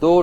2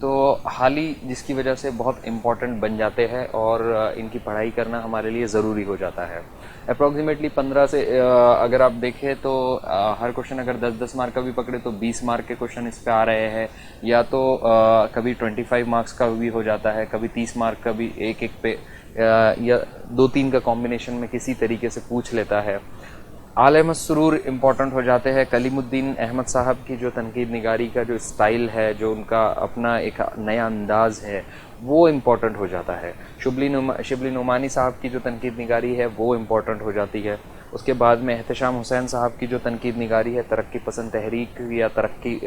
تو حالی جس کی وجہ سے بہت امپورٹنٹ بن جاتے ہیں اور ان کی پڑھائی کرنا ہمارے لیے ضروری ہو جاتا ہے. اپروکسیمیٹلی 15 سے اگر آپ دیکھیں تو ہر کوشچن اگر 10 مارک کا بھی پکڑے تو 20 مارک کے کوشچن اس پہ آ رہے ہیں, یا تو کبھی 25 مارکس کا بھی ہو جاتا ہے, کبھی 30 مارک کا بھی ایک پہ یا 2-3 کا کمبینیشن میں کسی طریقے سے پوچھ لیتا ہے. عالم السرور امپورٹنٹ ہو جاتے ہیں. کلیم الدین احمد صاحب کی جو تنقید نگاری کا جو اسٹائل ہے, جو ان کا اپنا ایک نیا انداز ہے, وہ امپورٹنٹ ہو جاتا ہے. شبلی نعمانی صاحب کی جو تنقید نگاری ہے وہ امپورٹنٹ ہو جاتی ہے. اس کے بعد میں احتشام حسین صاحب کی جو تنقید نگاری ہے, ترقی پسند تحریک یا ترقی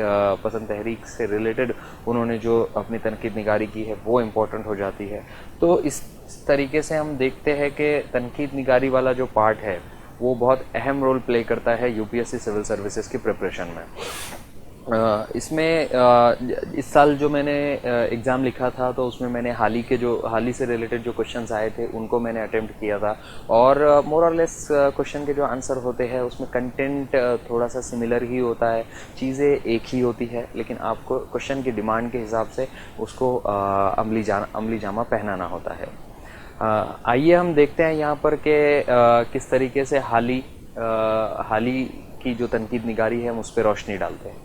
پسند تحریک سے ریلیٹڈ انہوں نے جو اپنی تنقید نگاری کی ہے وہ امپورٹنٹ ہو جاتی ہے. تو اس طریقے سے ہم دیکھتے ہیں کہ تنقید نگاری والا جو پارٹ ہے وہ بہت اہم رول پلے کرتا ہے U P S C civil services کی پریپریشن میں. اس میں اس سال جو میں نے ایگزام لکھا تھا تو اس میں میں نے حالی سے ریلیٹڈ جو کوشچنس آئے تھے ان کو میں نے اٹیمپٹ کیا تھا, اور مور اور لیس کوشچن کے جو آنسر ہوتے ہیں اس میں کنٹینٹ تھوڑا سا سملر ہی ہوتا ہے, چیزیں ایک ہی ہوتی ہے, لیکن آپ کو کوشچن کی ڈیمانڈ کے حساب سے اس کو عملی جامہ پہنانا ہوتا ہے. آئیے ہم دیکھتے ہیں یہاں پر کہ کس طریقے سے حالی کی جو تنقید نگاری ہے ہم اس پہ روشنی ڈالتے ہیں.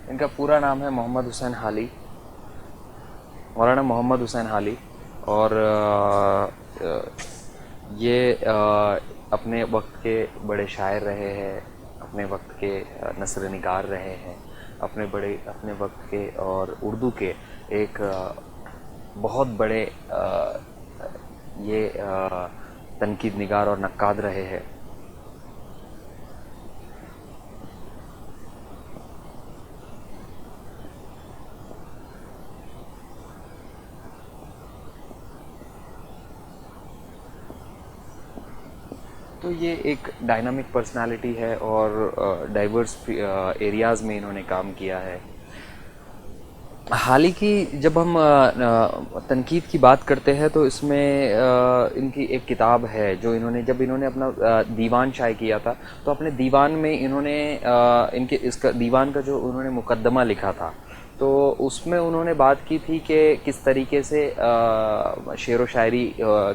ان کا پورا نام ہے محمد حسین حالی, مولانا محمد حسین حالی, اور یہ اپنے وقت کے بڑے شاعر رہے ہیں, اپنے وقت کے نثر نگار رہے ہیں, اپنے وقت کے اور اردو کے ایک بہت بڑے یہ تنقید نگار اور نقاد رہے ہیں. تو یہ ایک ڈائنامک پرسنالٹی ہے اور ڈائیورس ایریاز میں انہوں نے کام کیا ہے. حال ہی کی جب ہم تنقید کی بات کرتے ہیں تو اس میں ان کی ایک کتاب ہے جو جب انہوں نے اپنا دیوان شائع کیا تھا تو اپنے دیوان میں انہوں نے اس کا دیوان کا جو انہوں نے مقدمہ لکھا تھا تو اس میں انہوں نے بات کی تھی کہ کس طریقے سے شعر و شاعری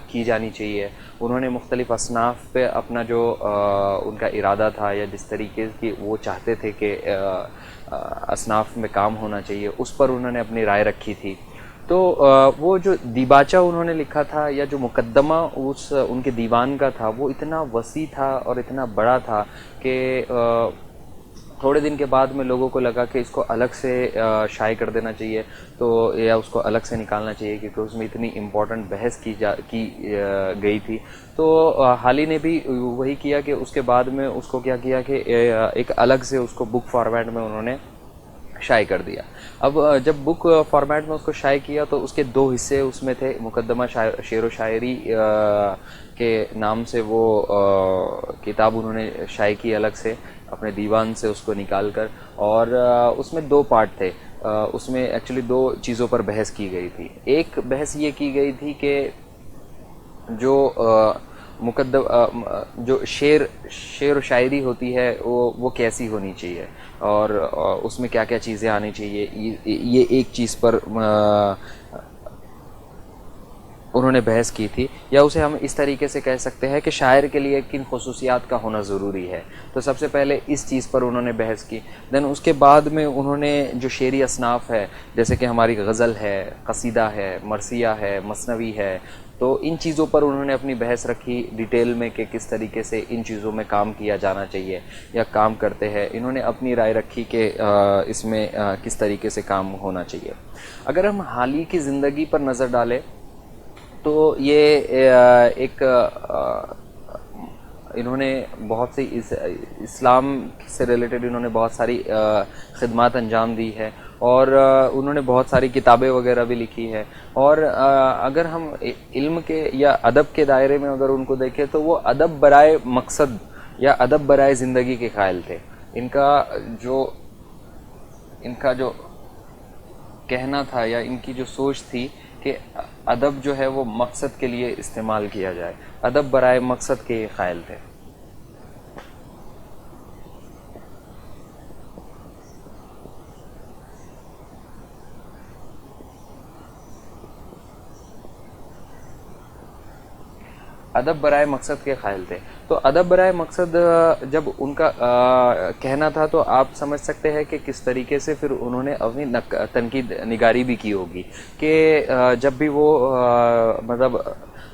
کی جانی چاہیے. انہوں نے مختلف اصناف پہ اپنا جو ان کا ارادہ تھا یا جس طریقے کی وہ چاہتے تھے کہ اصناف میں کام ہونا چاہیے اس پر انہوں نے اپنی رائے رکھی تھی. تو وہ جو دیباچہ انہوں نے لکھا تھا یا جو مقدمہ ان کے دیوان کا تھا وہ اتنا وسیع تھا اور اتنا بڑا تھا کہ تھوڑے دن کے بعد میں لوگوں کو لگا کہ اس کو الگ سے شائع کر دینا چاہیے تو یا اس کو الگ سے نکالنا چاہیے کیونکہ اس میں اتنی امپورٹنٹ بحث کی گئی تھی. تو حالی نے بھی وہی کیا کہ اس کے بعد میں اس کو کیا کہ ایک الگ سے اس کو بک فارمیٹ میں انہوں نے شائع کر دیا. اب جب بک فارمیٹ میں اس کو شائع کیا تو اس کے 2 حصے اس میں تھے. مقدمہ شعر و شاعری کے نام سے وہ کتاب انہوں نے شائع کی الگ سے اپنے دیوان سے اس کو نکال کر, اور اس میں 2 پارٹ تھے. اس میں ایکچولی 2 چیزوں پر بحث کی گئی تھی. ایک بحث یہ کی گئی تھی کہ جو جو شعر و شاعری ہوتی ہے وہ کیسی ہونی چاہیے اور اس میں کیا کیا چیزیں آنی چاہیے. یہ ایک چیز پر انہوں نے بحث کی تھی, یا اسے ہم اس طریقے سے کہہ سکتے ہیں کہ شاعر کے لیے کن خصوصیات کا ہونا ضروری ہے. تو سب سے پہلے اس چیز پر انہوں نے بحث کی. دین اس کے بعد میں انہوں نے جو شعری اصناف ہے جیسے کہ ہماری غزل ہے, قصیدہ ہے, مرثیہ ہے, مثنوی ہے, تو ان چیزوں پر انہوں نے اپنی بحث رکھی ڈیٹیل میں کہ کس طریقے سے ان چیزوں میں کام کیا جانا چاہیے یا کام کرتے ہیں. انہوں نے اپنی رائے رکھی کہ اس میں کس طریقے سے کام ہونا چاہیے. اگر ہم حالی کی زندگی پر نظر ڈالیں تو یہ ایک انہوں نے بہت سی اسلام سے ریلیٹڈ انہوں نے بہت ساری خدمات انجام دی ہے، اور انہوں نے بہت ساری کتابیں وغیرہ بھی لکھی ہے. اور اگر ہم علم کے یا ادب کے دائرے میں اگر ان کو دیکھیں تو وہ ادب برائے مقصد یا ادب برائے زندگی کے قائل تھے. ان کا جو کہنا تھا یا ان کی جو سوچ تھی کہ ادب جو ہے وہ مقصد کے لیے استعمال کیا جائے، ادب برائے مقصد کے قائل تھے. ادب برائے مقصد کے قائل تھے. تو ادب برائے مقصد جب ان کا کہنا تھا تو آپ سمجھ سکتے ہیں کہ کس طریقے سے پھر انہوں نے اپنی تنقید نگاری بھی کی ہوگی کہ جب بھی وہ مطلب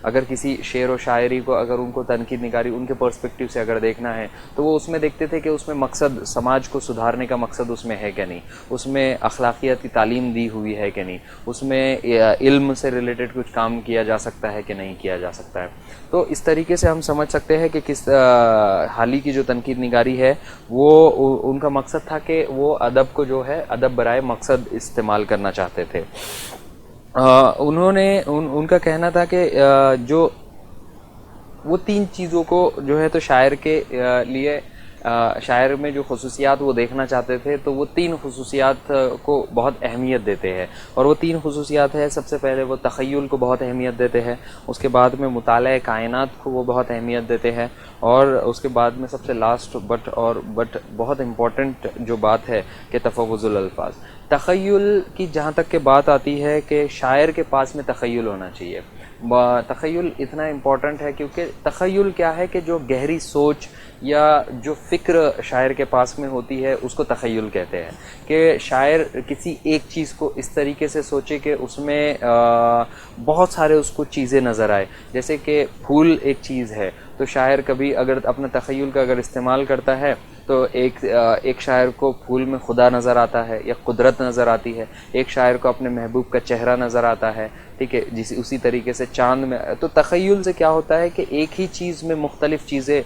اگر کسی شعر و شاعری کو اگر ان کو تنقید نگاری ان کے پرسپیکٹیو سے اگر دیکھنا ہے تو وہ اس میں دیکھتے تھے کہ اس میں مقصد سماج کو سدھارنے کا مقصد اس میں ہے کہ نہیں، اس میں اخلاقیات کی تعلیم دی ہوئی ہے کہ نہیں، اس میں علم سے ریلیٹڈ کچھ کام کیا جا سکتا ہے کہ نہیں کیا جا سکتا ہے. تو اس طریقے سے ہم سمجھ سکتے ہیں کہ کس حالی کی جو تنقید نگاری ہے وہ ان کا مقصد تھا کہ وہ ادب کو جو ہے ادب برائے مقصد استعمال کرنا چاہتے تھے. انہوں نے ان کا کہنا تھا کہ جو وہ تین چیزوں کو جو ہے تو شاعر کے لیے شاعر میں جو خصوصیات وہ دیکھنا چاہتے تھے تو وہ تین خصوصیات کو بہت اہمیت دیتے ہیں. اور وہ تین خصوصیات ہے، سب سے پہلے وہ تخیل کو بہت اہمیت دیتے ہیں، اس کے بعد میں مطالعہ کائنات کو وہ بہت اہمیت دیتے ہیں، اور اس کے بعد میں سب سے لاسٹ بٹ بہت امپورٹنٹ جو بات ہے کہ تفوض الالفاظ. تخیل کی جہاں تک کہ بات آتی ہے کہ شاعر کے پاس میں تخیل ہونا چاہیے. تخیل اتنا امپورٹنٹ ہے کیونکہ تخیل کیا ہے کہ جو گہری سوچ یا جو فکر شاعر کے پاس میں ہوتی ہے اس کو تخیل کہتے ہیں. کہ شاعر کسی ایک چیز کو اس طریقے سے سوچے کہ اس میں بہت سارے اس کو چیزیں نظر آئے. جیسے کہ پھول ایک چیز ہے تو شاعر کبھی اگر اپنا تخیل کا اگر استعمال کرتا ہے تو ایک شاعر کو پھول میں خدا نظر آتا ہے یا قدرت نظر آتی ہے، ایک شاعر کو اپنے محبوب کا چہرہ نظر آتا ہے، ٹھیک ہے، اسی طریقے سے چاند میں. تو تخیل سے کیا ہوتا ہے کہ ایک ہی چیز میں مختلف چیزیں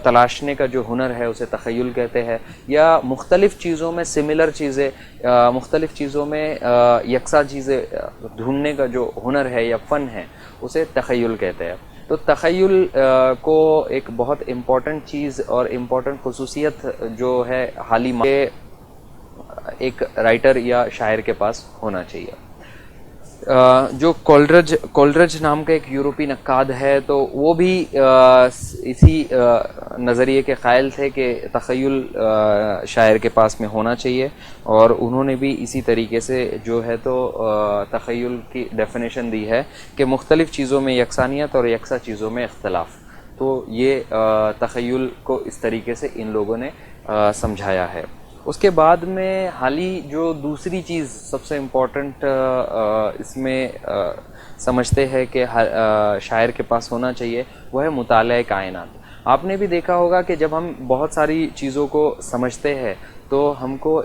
تلاشنے کا جو ہنر ہے اسے تخیل کہتے ہیں، یا مختلف چیزوں میں سملر چیزیں، مختلف چیزوں میں یکساں چیزیں ڈھونڈنے کا جو ہنر ہے یا فن ہے اسے تخیل کہتے ہیں. تو تخیل کو ایک بہت امپورٹنٹ چیز اور امپورٹنٹ خصوصیت جو ہے حالی ایک رائٹر یا شاعر کے پاس ہونا چاہیے. جو کولرج نام کا ایک یورپی نقاد ہے تو وہ بھی اسی نظریے کے قائل تھے کہ تخیل شاعر کے پاس میں ہونا چاہیے، اور انہوں نے بھی اسی طریقے سے جو ہے تو تخیل کی ڈیفینیشن دی ہے کہ مختلف چیزوں میں یکسانیت اور یکساں چیزوں میں اختلاف. تو یہ تخیل کو اس طریقے سے ان لوگوں نے سمجھایا ہے. اس کے بعد میں حالی جو دوسری چیز سب سے امپورٹنٹ اس میں سمجھتے ہیں کہ شاعر کے پاس ہونا چاہیے وہ ہے مطالعہ کائنات. آپ نے بھی دیکھا ہوگا کہ جب ہم بہت ساری چیزوں کو سمجھتے ہیں تو ہم کو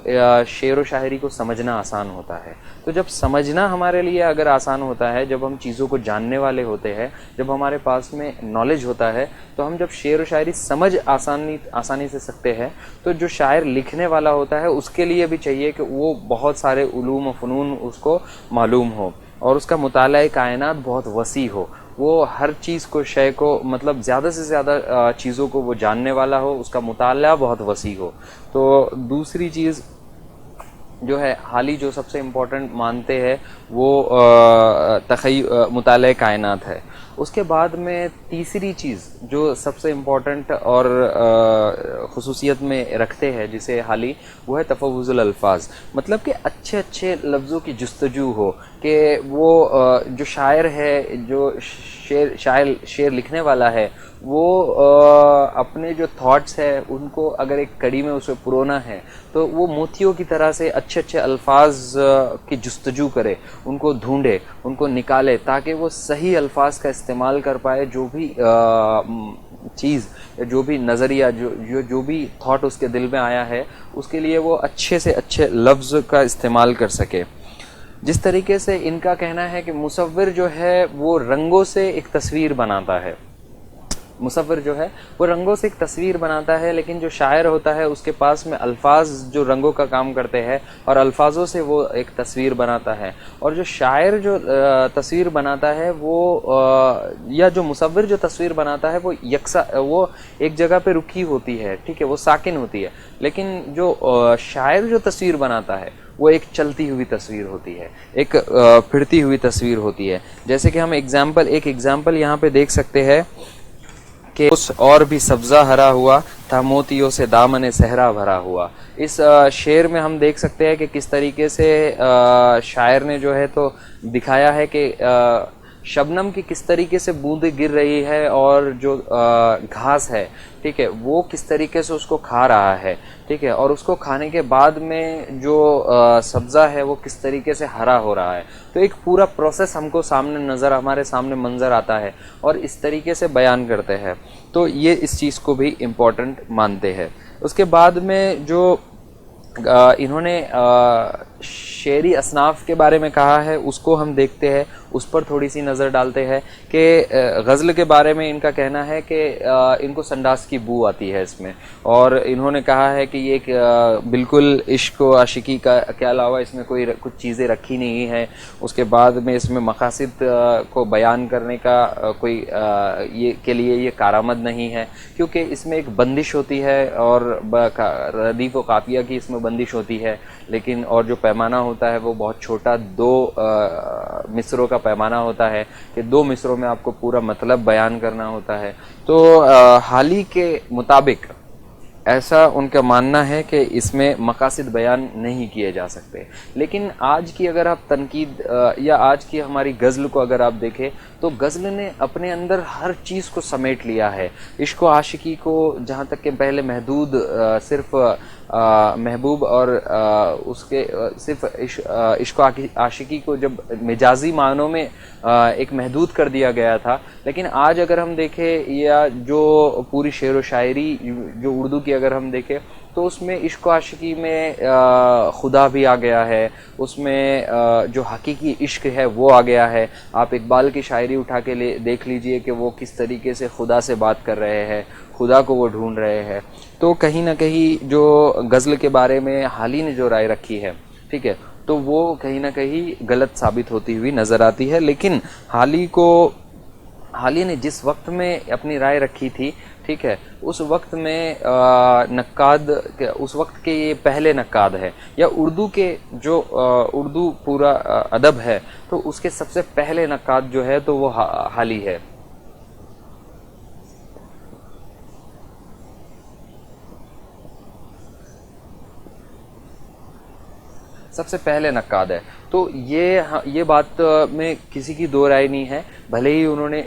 شعر و شاعری کو سمجھنا آسان ہوتا ہے. تو جب سمجھنا ہمارے لیے اگر آسان ہوتا ہے، جب ہم چیزوں کو جاننے والے ہوتے ہیں، جب ہمارے پاس میں نالج ہوتا ہے، تو ہم جب شعر و شاعری سمجھ آسانی سے سکتے ہیں، تو جو شاعر لکھنے والا ہوتا ہے اس کے لیے بھی چاہیے کہ وہ بہت سارے علوم و فنون اس کو معلوم ہو، اور اس کا مطالعہ کائنات بہت وسیع ہو. وہ ہر چیز کو شے کو مطلب زیادہ سے زیادہ چیزوں کو وہ جاننے والا ہو، اس کا مطالعہ بہت وسیع ہو. تو دوسری چیز جو ہے حالی جو سب سے امپورٹنٹ مانتے ہیں وہ مطالعہ کائنات ہے. اس کے بعد میں تیسری چیز جو سب سے امپورٹنٹ اور خصوصیت میں رکھتے ہیں جسے حالی، وہ ہے تفوض الالفاظ. مطلب کہ اچھے اچھے لفظوں کی جستجو ہو، کہ وہ جو شاعر ہے، جو شعر لکھنے والا ہے، وہ اپنے جو تھاٹس ہے ان کو اگر ایک کڑی میں اسے پرونا ہے تو وہ موتیوں کی طرح سے اچھے اچھے الفاظ کی جستجو کرے، ان کو ڈھونڈے، ان کو نکالے، تاکہ وہ صحیح الفاظ کا استعمال کر پائے. جو بھی چیز، جو بھی نظریہ، جو بھی تھاٹ اس کے دل میں آیا ہے، اس کے لیے وہ اچھے سے اچھے لفظ کا استعمال کر سکے. جس طریقے سے ان کا کہنا ہے کہ مصور جو ہے وہ رنگوں سے ایک تصویر بناتا ہے. مصور جو ہے وہ رنگوں سے ایک تصویر بناتا ہے، لیکن جو شاعر ہوتا ہے اس کے پاس میں الفاظ جو رنگوں کا کام کرتے ہیں اور الفاظوں سے وہ ایک تصویر بناتا ہے. اور جو شاعر جو تصویر بناتا ہے وہ یا جو مصور جو تصویر بناتا ہے وہ یکساں وہ ایک جگہ پہ رکی ہوتی ہے، ٹھیک ہے، وہ ساکن ہوتی ہے. لیکن جو شاعر جو تصویر بناتا ہے وہ ایک چلتی ہوئی تصویر ہوتی ہے، ایک پھرتی ہوئی تصویر ہوتی ہے. جیسے کہ ہم ایک ایگزامپل یہاں پہ دیکھ سکتے ہیں کہ اس اور بھی سبزہ ہرا ہوا تھا، موتیوں سے دامن صحرا بھرا ہوا. اس شعر میں ہم دیکھ سکتے ہیں کہ کس طریقے سے شاعر نے جو ہے تو دکھایا ہے کہ شبنم کی کس طریقے سے بوندیں گر رہی ہے اور جو گھاس ہے، ٹھیک ہے، وہ کس طریقے سے اس کو کھا رہا ہے، ٹھیک ہے، اور اس کو کھانے کے بعد میں جو سبزہ ہے وہ کس طریقے سے ہرا ہو رہا ہے. تو ایک پورا پروسیس ہم کو ہمارے سامنے منظر آتا ہے اور اس طریقے سے بیان کرتے ہیں. تو یہ اس چیز کو بھی امپورٹنٹ مانتے ہیں. اس کے بعد میں جو انہوں نے شعری اصناف کے بارے میں کہا ہے اس کو ہم دیکھتے ہیں، اس پر تھوڑی سی نظر ڈالتے ہیں کہ غزل کے بارے میں ان کا کہنا ہے کہ ان کو سنڈاس کی بو آتی ہے اس میں، اور انہوں نے کہا ہے کہ یہ ایک بالکل عشق و عاشقی کا کے علاوہ اس میں کوئی کچھ چیزیں رکھی نہیں ہے. اس کے بعد میں اس میں مقاصد کو بیان کرنے کا کوئی یہ کے لیے یہ کارآمد نہیں ہے، کیونکہ اس میں ایک بندش ہوتی ہے اور ردیف و قافیہ کی اس میں بندش ہوتی ہے. لیکن اور جو پیمانہ ہوتا ہے وہ بہت چھوٹا 2 مصروں کا پیمانہ ہوتا ہے کہ 2 مصروں میں آپ کو پورا مطلب بیان کرنا ہوتا ہے. تو حالی کے مطابق ایسا ان کا ماننا ہے کہ اس میں مقاصد بیان نہیں کیے جا سکتے. لیکن آج کی اگر آپ تنقید یا آج کی ہماری غزل کو اگر آپ دیکھیں تو غزل نے اپنے اندر ہر چیز کو سمیٹ لیا ہے. عشق و عاشقی کو جہاں تک کہ پہلے محدود صرف محبوب اور اس کے صرف عشق و عاشقی کو جب مجازی معنوں میں ایک محدود کر دیا گیا تھا، لیکن آج اگر ہم دیکھیں یا جو پوری شعر و شاعری جو اردو کی اگر ہم دیکھیں تو اس میں عشق و عاشقی میں خدا بھی آ گیا ہے، اس میں جو حقیقی عشق ہے وہ آ گیا ہے. آپ اقبال کی شاعری اٹھا کے دیکھ لیجئے کہ وہ کس طریقے سے خدا سے بات کر رہے ہیں، خدا کو وہ ڈھونڈ رہے ہیں. تو کہیں نہ کہیں جو غزل کے بارے میں حالی نے جو رائے رکھی ہے، ٹھیک ہے، تو وہ کہیں نہ کہیں غلط ثابت ہوتی ہوئی نظر آتی ہے. لیکن حالی نے جس وقت میں اپنی رائے رکھی تھی، ٹھیک ہے، اس وقت میں نقاد، اس وقت کے یہ پہلے نقاد ہے، یا اردو کے جو اردو پورا ادب ہے تو اس کے سب سے پہلے نقاد جو ہے تو وہ حالی ہے. سب سے پہلے نقاد ہے. تو یہ بات میں کسی کی دو رائے نہیں ہے، بھلے ہی انہوں نے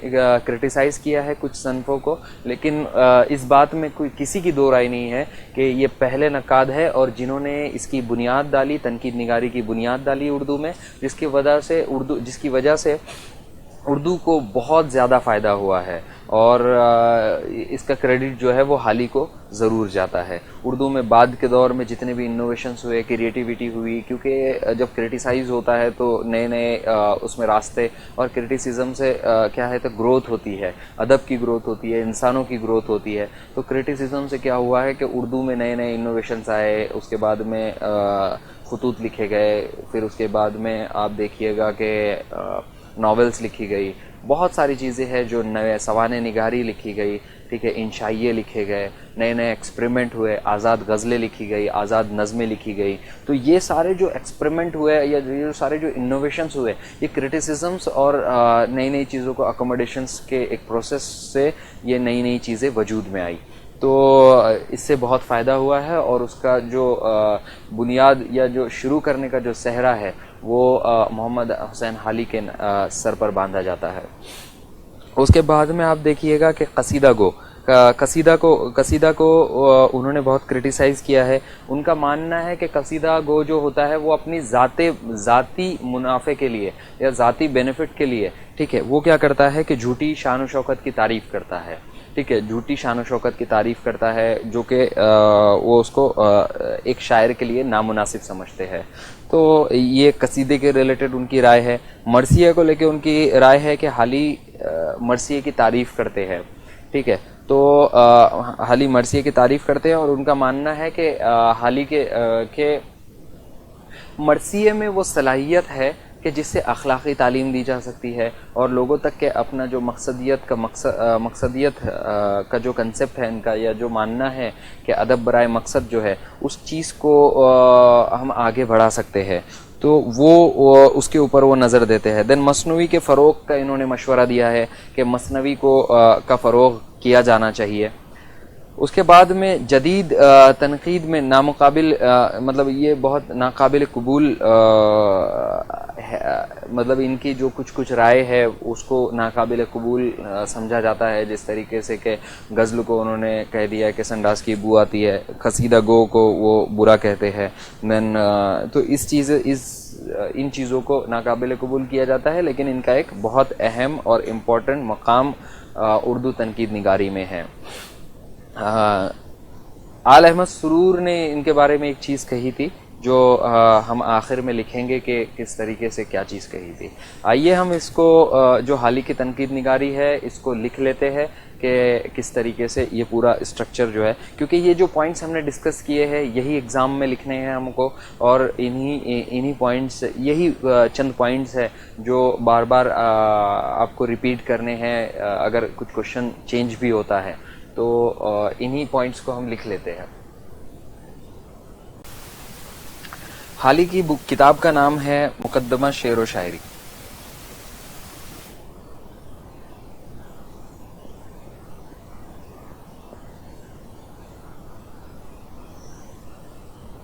کرٹیسائز کیا ہے کچھ صنفوں کو، لیکن اس بات میں کوئی کسی کی دو رائے نہیں ہے کہ یہ پہلے نقاد ہے اور جنہوں نے اس کی بنیاد ڈالی، تنقید نگاری کی بنیاد ڈالی اردو میں، جس کی وجہ سے اردو کو بہت زیادہ فائدہ ہوا ہے. اور اس کا کریڈٹ جو ہے وہ حالی کو ضرور جاتا ہے. اردو میں بعد کے دور میں جتنے بھی انوویشنز ہوئے، کریٹیویٹی ہوئی، کیونکہ جب کرٹیسائز ہوتا ہے تو نئے نئے اس میں راستے، اور کرٹیسزم سے کیا ہے تو گروتھ ہوتی ہے، ادب کی گروتھ ہوتی ہے، انسانوں کی گروتھ ہوتی ہے. تو کرٹیسزم سے کیا ہوا ہے کہ اردو میں نئے نئے انوویشنز آئے، اس کے بعد میں خطوط لکھے گئے، پھر اس کے بعد میں آپ دیکھیے گا کہ ناولز لکھی گئی، بہت ساری چیزیں ہیں جو نئے سوانح نگاری لکھی گئی، ٹھیک ہے، انشائیے لکھے گئے، نئے نئے ایکسپریمنٹ ہوئے، آزاد غزلیں لکھی گئی، آزاد نظمیں لکھی گئی. تو یہ سارے جو ایکسپریمنٹ ہوئے یا یہ سارے جو انوویشنز ہوئے، یہ کرٹیسزمس اور نئی نئی چیزوں کو اکوموڈیشنز کے ایک پروسیس سے یہ نئی نئی چیزیں وجود میں آئی. تو اس سے بہت فائدہ ہوا ہے، اور اس کا جو بنیاد یا جو شروع کرنے کا جو صحرا ہے وہ محمد حسین حالی کے سر پر باندھا جاتا ہے. اس کے بعد میں آپ دیکھیے گا کہ قصیدہ کو انہوں نے بہت کرٹیسائز کیا ہے. ان کا ماننا ہے کہ قصیدہ گو جو ہوتا ہے وہ اپنی ذاتی منافع کے لیے یا ذاتی بینیفٹ کے لیے، ٹھیک ہے، وہ کیا کرتا ہے کہ جھوٹی شان و شوکت کی تعریف کرتا ہے. ٹھیک ہے، جھوٹی شان و شوکت کی تعریف کرتا ہے جو کہ وہ اس کو ایک شاعر کے لیے نامناسب سمجھتے ہیں. تو یہ قصیدے کے ریلیٹڈ ان کی رائے ہے. مرثیہ کو لے کے ان کی رائے ہے کہ حالی مرثیے کی تعریف کرتے ہیں. ٹھیک ہے. تو حالی مرثیہ کی تعریف کرتے ہیں اور ان کا ماننا ہے کہ حالی کے مرثیے میں وہ صلاحیت ہے کہ جس سے اخلاقی تعلیم دی جا سکتی ہے اور لوگوں تک کے اپنا جو مقصدیت کا جو کنسپٹ ہے ان کا، یا جو ماننا ہے کہ ادب برائے مقصد جو ہے، اس چیز کو ہم آگے بڑھا سکتے ہیں. تو وہ اس کے اوپر وہ نظر دیتے ہیں. دین مثنوی کے فروغ کا انہوں نے مشورہ دیا ہے کہ مثنوی کا فروغ کیا جانا چاہیے. اس کے بعد میں جدید تنقید میں نامقابل مطلب یہ بہت ناقابل قبول مطلب ان کی جو کچھ رائے ہے اس کو ناقابل قبول سمجھا جاتا ہے. جس طریقے سے کہ غزل کو انہوں نے کہہ دیا کہ سنڈاس کی بو آتی ہے، قصیدہ گو کو وہ برا کہتے ہیں. دین تو ان چیزوں کو ناقابل قبول کیا جاتا ہے، لیکن ان کا ایک بہت اہم اور امپورٹنٹ مقام اردو تنقید نگاری میں ہے. آل احمد سرور نے ان کے بارے میں ایک چیز کہی تھی جو ہم آخر میں لکھیں گے کہ کس طریقے سے کیا چیز کہی تھی. آئیے ہم اس کو جو حالی کی تنقید نگاری ہے اس کو لکھ لیتے ہیں کہ کس طریقے سے یہ پورا اسٹرکچر جو ہے، کیونکہ یہ جو پوائنٹس ہم نے ڈسکس کیے ہیں یہی ایگزام میں لکھنے ہیں ہم کو، اور انہی پوائنٹس، یہی چند پوائنٹس ہے جو بار بار آپ کو ریپیٹ کرنے ہیں اگر کچھ کوشچن چینج بھی ہوتا ہے تو انہی پوائنٹس کو ہم لکھ لیتے ہیں. حالی کی کتاب کا نام ہے مقدمہ شعر و شاعری.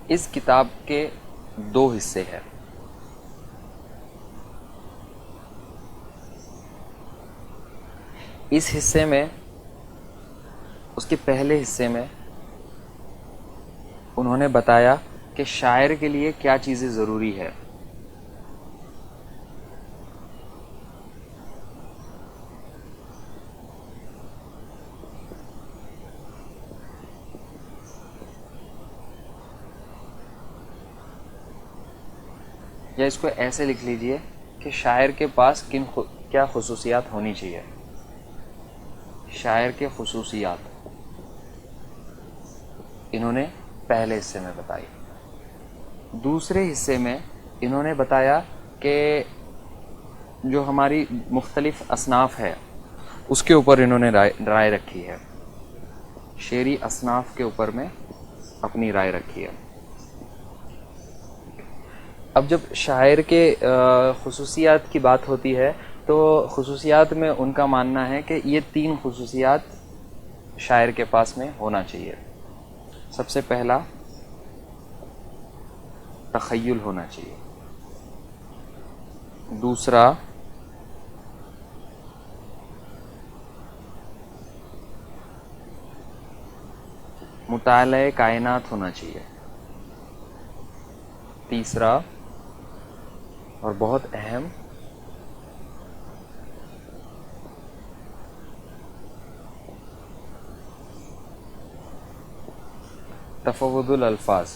اس کتاب کے 2 حصے ہیں. اس حصے میں، اس کے پہلے حصے میں انہوں نے بتایا کہ شاعر کے لیے کیا چیزیں ضروری ہے. یا اس کو ایسے لکھ لیجئے کہ شاعر کے پاس کیا خصوصیات ہونی چاہیے. شاعر کے خصوصیات انہوں نے پہلے حصے میں بتائی. دوسرے حصے میں انہوں نے بتایا کہ جو ہماری مختلف اصناف ہے اس کے اوپر انہوں نے رائے رکھی ہے. شعری اصناف کے اوپر میں اپنی رائے رکھی ہے. اب جب شاعر کے خصوصیات کی بات ہوتی ہے تو خصوصیات میں ان کا ماننا ہے کہ یہ 3 خصوصیات شاعر کے پاس میں ہونا چاہیے. سب سے پہلا تخیل ہونا چاہیے. دوسرا مطالعہ کائنات ہونا چاہیے. تیسرا اور بہت اہم تفوض الالفاظ.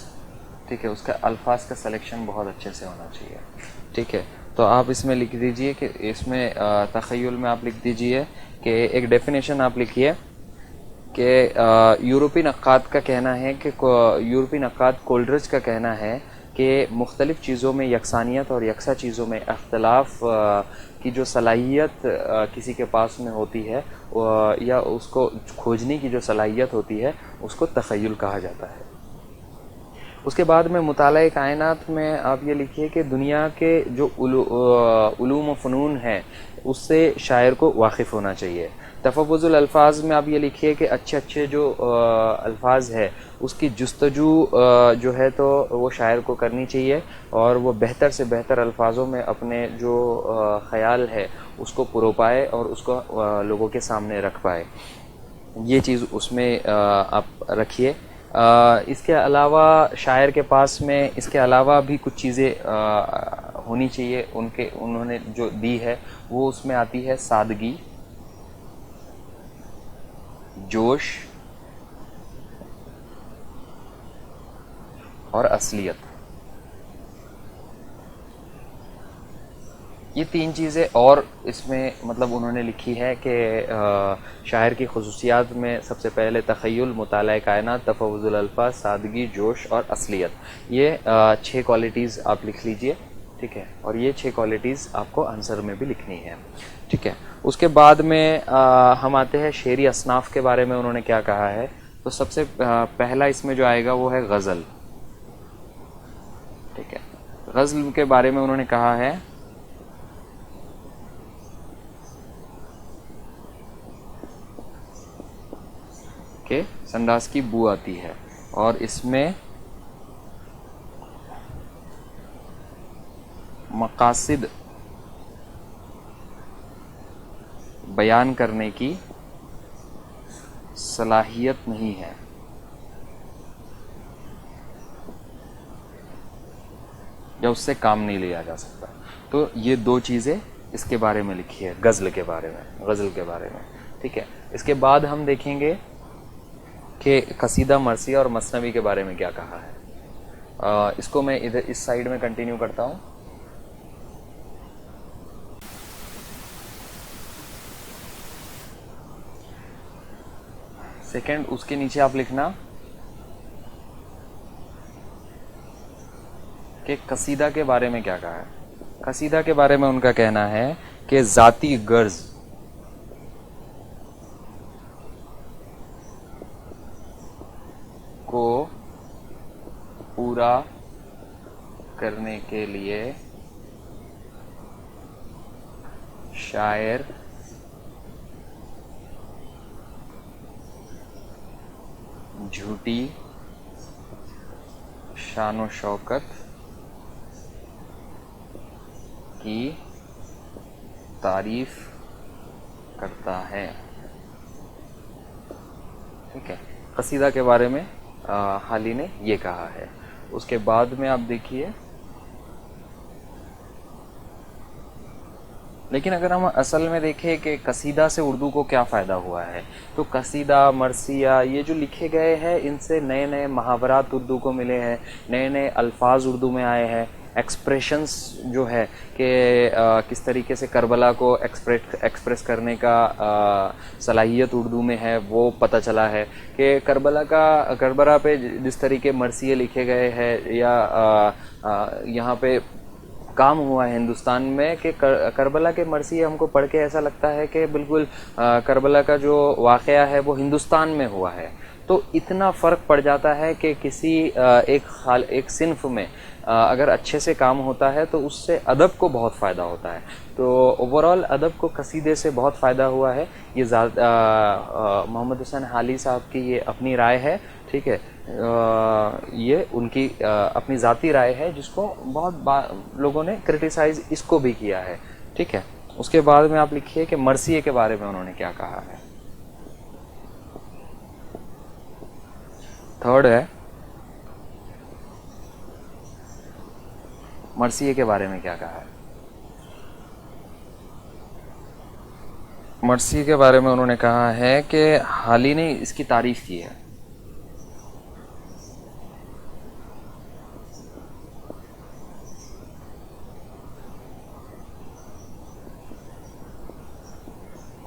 ٹھیک ہے، اس کا الفاظ کا سلیکشن بہت اچھے سے ہونا چاہیے. ٹھیک ہے، تو آپ اس میں لکھ دیجئے کہ اس میں تخیل میں آپ لکھ دیجئے کہ ایک ڈیفینیشن آپ لکھیے کہ یورپی نقاد کا کہنا ہے کہ یورپی نقاد کولڈرج کا کہنا ہے کہ مختلف چیزوں میں یکسانیت اور یکساں چیزوں میں اختلاف کی جو صلاحیت کسی کے پاس میں ہوتی ہے یا اس کو کھوجنے کی جو صلاحیت ہوتی ہے اس کو تخیل کہا جاتا ہے. اس کے بعد میں مطالعہ کائنات میں آپ یہ لکھیے کہ دنیا کے جو علوم و فنون ہیں اس سے شاعر کو واقف ہونا چاہیے. تفوض الالفاظ میں آپ یہ لکھیے کہ اچھے جو الفاظ ہے اس کی جستجو جو ہے تو وہ شاعر کو کرنی چاہیے اور وہ بہتر سے بہتر الفاظوں میں اپنے جو خیال ہے اس کو پرو پائے اور اس کو لوگوں کے سامنے رکھ پائے. یہ چیز اس میں آپ رکھیے. اس کے علاوہ شاعر کے پاس میں اس کے علاوہ بھی کچھ چیزیں ہونی چاہیے. انہوں نے جو دی ہے وہ اس میں آتی ہے سادگی، جوش اور اصلیت. یہ تین چیزیں اور اس میں مطلب انہوں نے لکھی ہے کہ شاعر کی خصوصیات میں سب سے پہلے تخیل، مطالعہ کائنات، تفوض الالفاظ، سادگی، جوش اور اصلیت، یہ 6 کوالٹیز آپ لکھ لیجئے، ٹھیک ہے، اور یہ 6 کوالٹیز آپ کو آنسر میں بھی لکھنی ہے، ٹھیک ہے۔ اس کے بعد میں ہم آتے ہیں شعری اصناف کے بارے میں انہوں نے کیا کہا ہے۔ تو سب سے پہلا اس میں جو آئے گا وہ ہے غزل، ٹھیک ہے۔ غزل کے بارے میں انہوں نے کہا ہے کہ سنداس کی بو آتی ہے اور اس میں مقاصد بیان کرنے کی صلاحیت نہیں ہے، یا اس سے کام نہیں لیا جا سکتا۔ تو یہ 2 چیزیں اس کے بارے میں لکھی ہے، غزل کے بارے میں، ٹھیک ہے۔ اس کے بعد ہم دیکھیں گے کہ قصیدہ، مرثیہ اور مثنوی کے بارے میں کیا کہا ہے۔ اس کو میں ادھر اس سائیڈ میں کنٹینیو کرتا ہوں۔ سیکنڈ، اس کے نیچے آپ لکھنا کہ قصیدہ کے بارے میں کیا کہا ہے۔ قصیدہ کے بارے میں ان کا کہنا ہے کہ ذاتی غرض کو پورا کرنے کے لیے شاعر جھوٹی شان و شوکت کی تعریف کرتا ہے، ٹھیک ہے۔ قصیدہ کے بارے میں حالی نے یہ کہا ہے۔ اس کے بعد میں آپ دیکھیے، لیکن اگر ہم اصل میں دیکھیں کہ قصیدہ سے اردو کو کیا فائدہ ہوا ہے، تو قصیدہ، مرثیہ یہ جو لکھے گئے ہیں ان سے نئے نئے محاورات اردو کو ملے ہیں، نئے نئے الفاظ اردو میں آئے ہیں، ایکسپریشنز جو ہے کہ کس طریقے سے کربلا کو ایکسپریس کرنے کا صلاحیت اردو میں ہے وہ پتہ چلا ہے، کہ کربلا پہ جس طریقے مرثیے لکھے گئے ہیں یا یہاں پہ کام ہوا ہے ہندوستان میں، کہ کربلا کے مرثیے ہم کو پڑھ کے ایسا لگتا ہے کہ بالکل کربلا کا جو واقعہ ہے وہ ہندوستان میں ہوا ہے۔ تو اتنا فرق پڑ جاتا ہے کہ کسی ایک صنف میں اگر اچھے سے کام ہوتا ہے تو اس سے ادب کو بہت فائدہ ہوتا ہے۔ تو اوورال ادب کو قصیدے سے بہت فائدہ ہوا ہے۔ یہ محمد حسین حالی صاحب کی یہ اپنی رائے ہے، ٹھیک ہے، یہ ان کی اپنی ذاتی رائے ہے جس کو بہت لوگوں نے کرٹیسائز اس کو بھی کیا ہے، ٹھیک ہے۔ اس کے بعد میں آپ لکھیے کہ مرثیے کے بارے میں انہوں نے کیا کہا ہے۔ تھرڈ ہے مرثیے کے بارے میں کیا کہا ہے۔ مرثیے کے بارے میں انہوں نے کہا ہے کہ حالی نے اس کی تعریف کی ہے،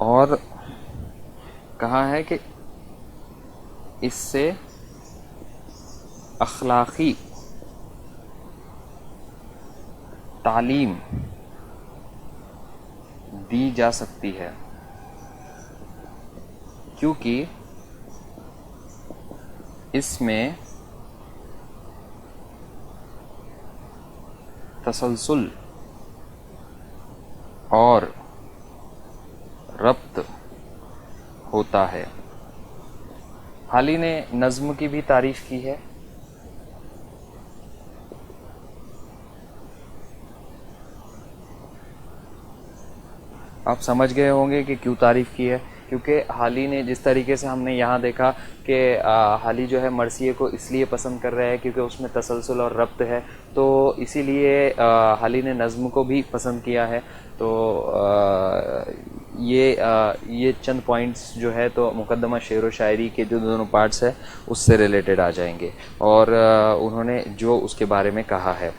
اور کہا ہے کہ اس سے اخلاقی تعلیم دی جا سکتی ہے، کیونکہ اس میں تسلسل اور ربط ہوتا ہے۔ حالی نے نظم کی بھی تعریف کی ہے، آپ سمجھ گئے ہوں گے کہ کیوں تعریف کی ہے، کیونکہ حالی نے جس طریقے سے ہم نے یہاں دیکھا کہ حالی جو ہے مرثیے کو اس لیے پسند کر رہے ہیں کیونکہ اس میں تسلسل اور ربط ہے، تو اسی لیے حالی نے نظم کو بھی پسند کیا ہے۔ تو یہ چند پوائنٹس جو ہے تو مقدمہ شعر و شاعری کے جو دونوں پارٹس ہیں اس سے ریلیٹڈ آ جائیں گے، اور انہوں نے جو اس کے بارے میں کہا ہے۔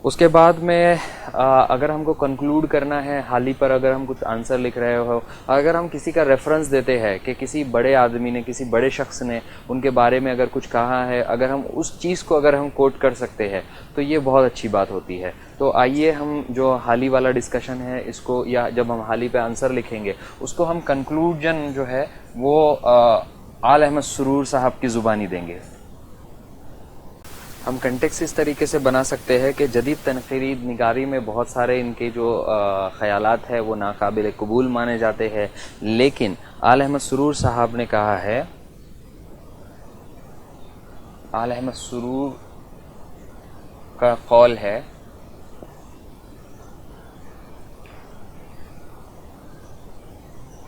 اس کے بعد میں اگر ہم کو کنکلوڈ کرنا ہے حالی پر، اگر ہم کچھ آنسر لکھ رہے ہو، اگر ہم کسی کا ریفرنس دیتے ہیں کہ کسی بڑے آدمی نے، کسی بڑے شخص نے ان کے بارے میں اگر کچھ کہا ہے، اگر ہم اس چیز کو اگر ہم کوٹ کر سکتے ہیں تو یہ بہت اچھی بات ہوتی ہے. تو آئیے ہم جو حالی والا ڈسکشن ہے اس کو، یا جب ہم حالی پہ آنسر لکھیں گے اس کو ہم کنکلوژن جو ہے وہ آل احمد سرور صاحب کی زبانی دیں گے. ہم کنٹیکس اس طریقے سے بنا سکتے ہیں کہ جدید تنقیدی نگاری میں بہت سارے ان کے جو خیالات ہیں وہ ناقابل قبول مانے جاتے ہیں، لیکن آل احمد سرور صاحب نے کہا ہے، آل احمد سرور کا قول ہے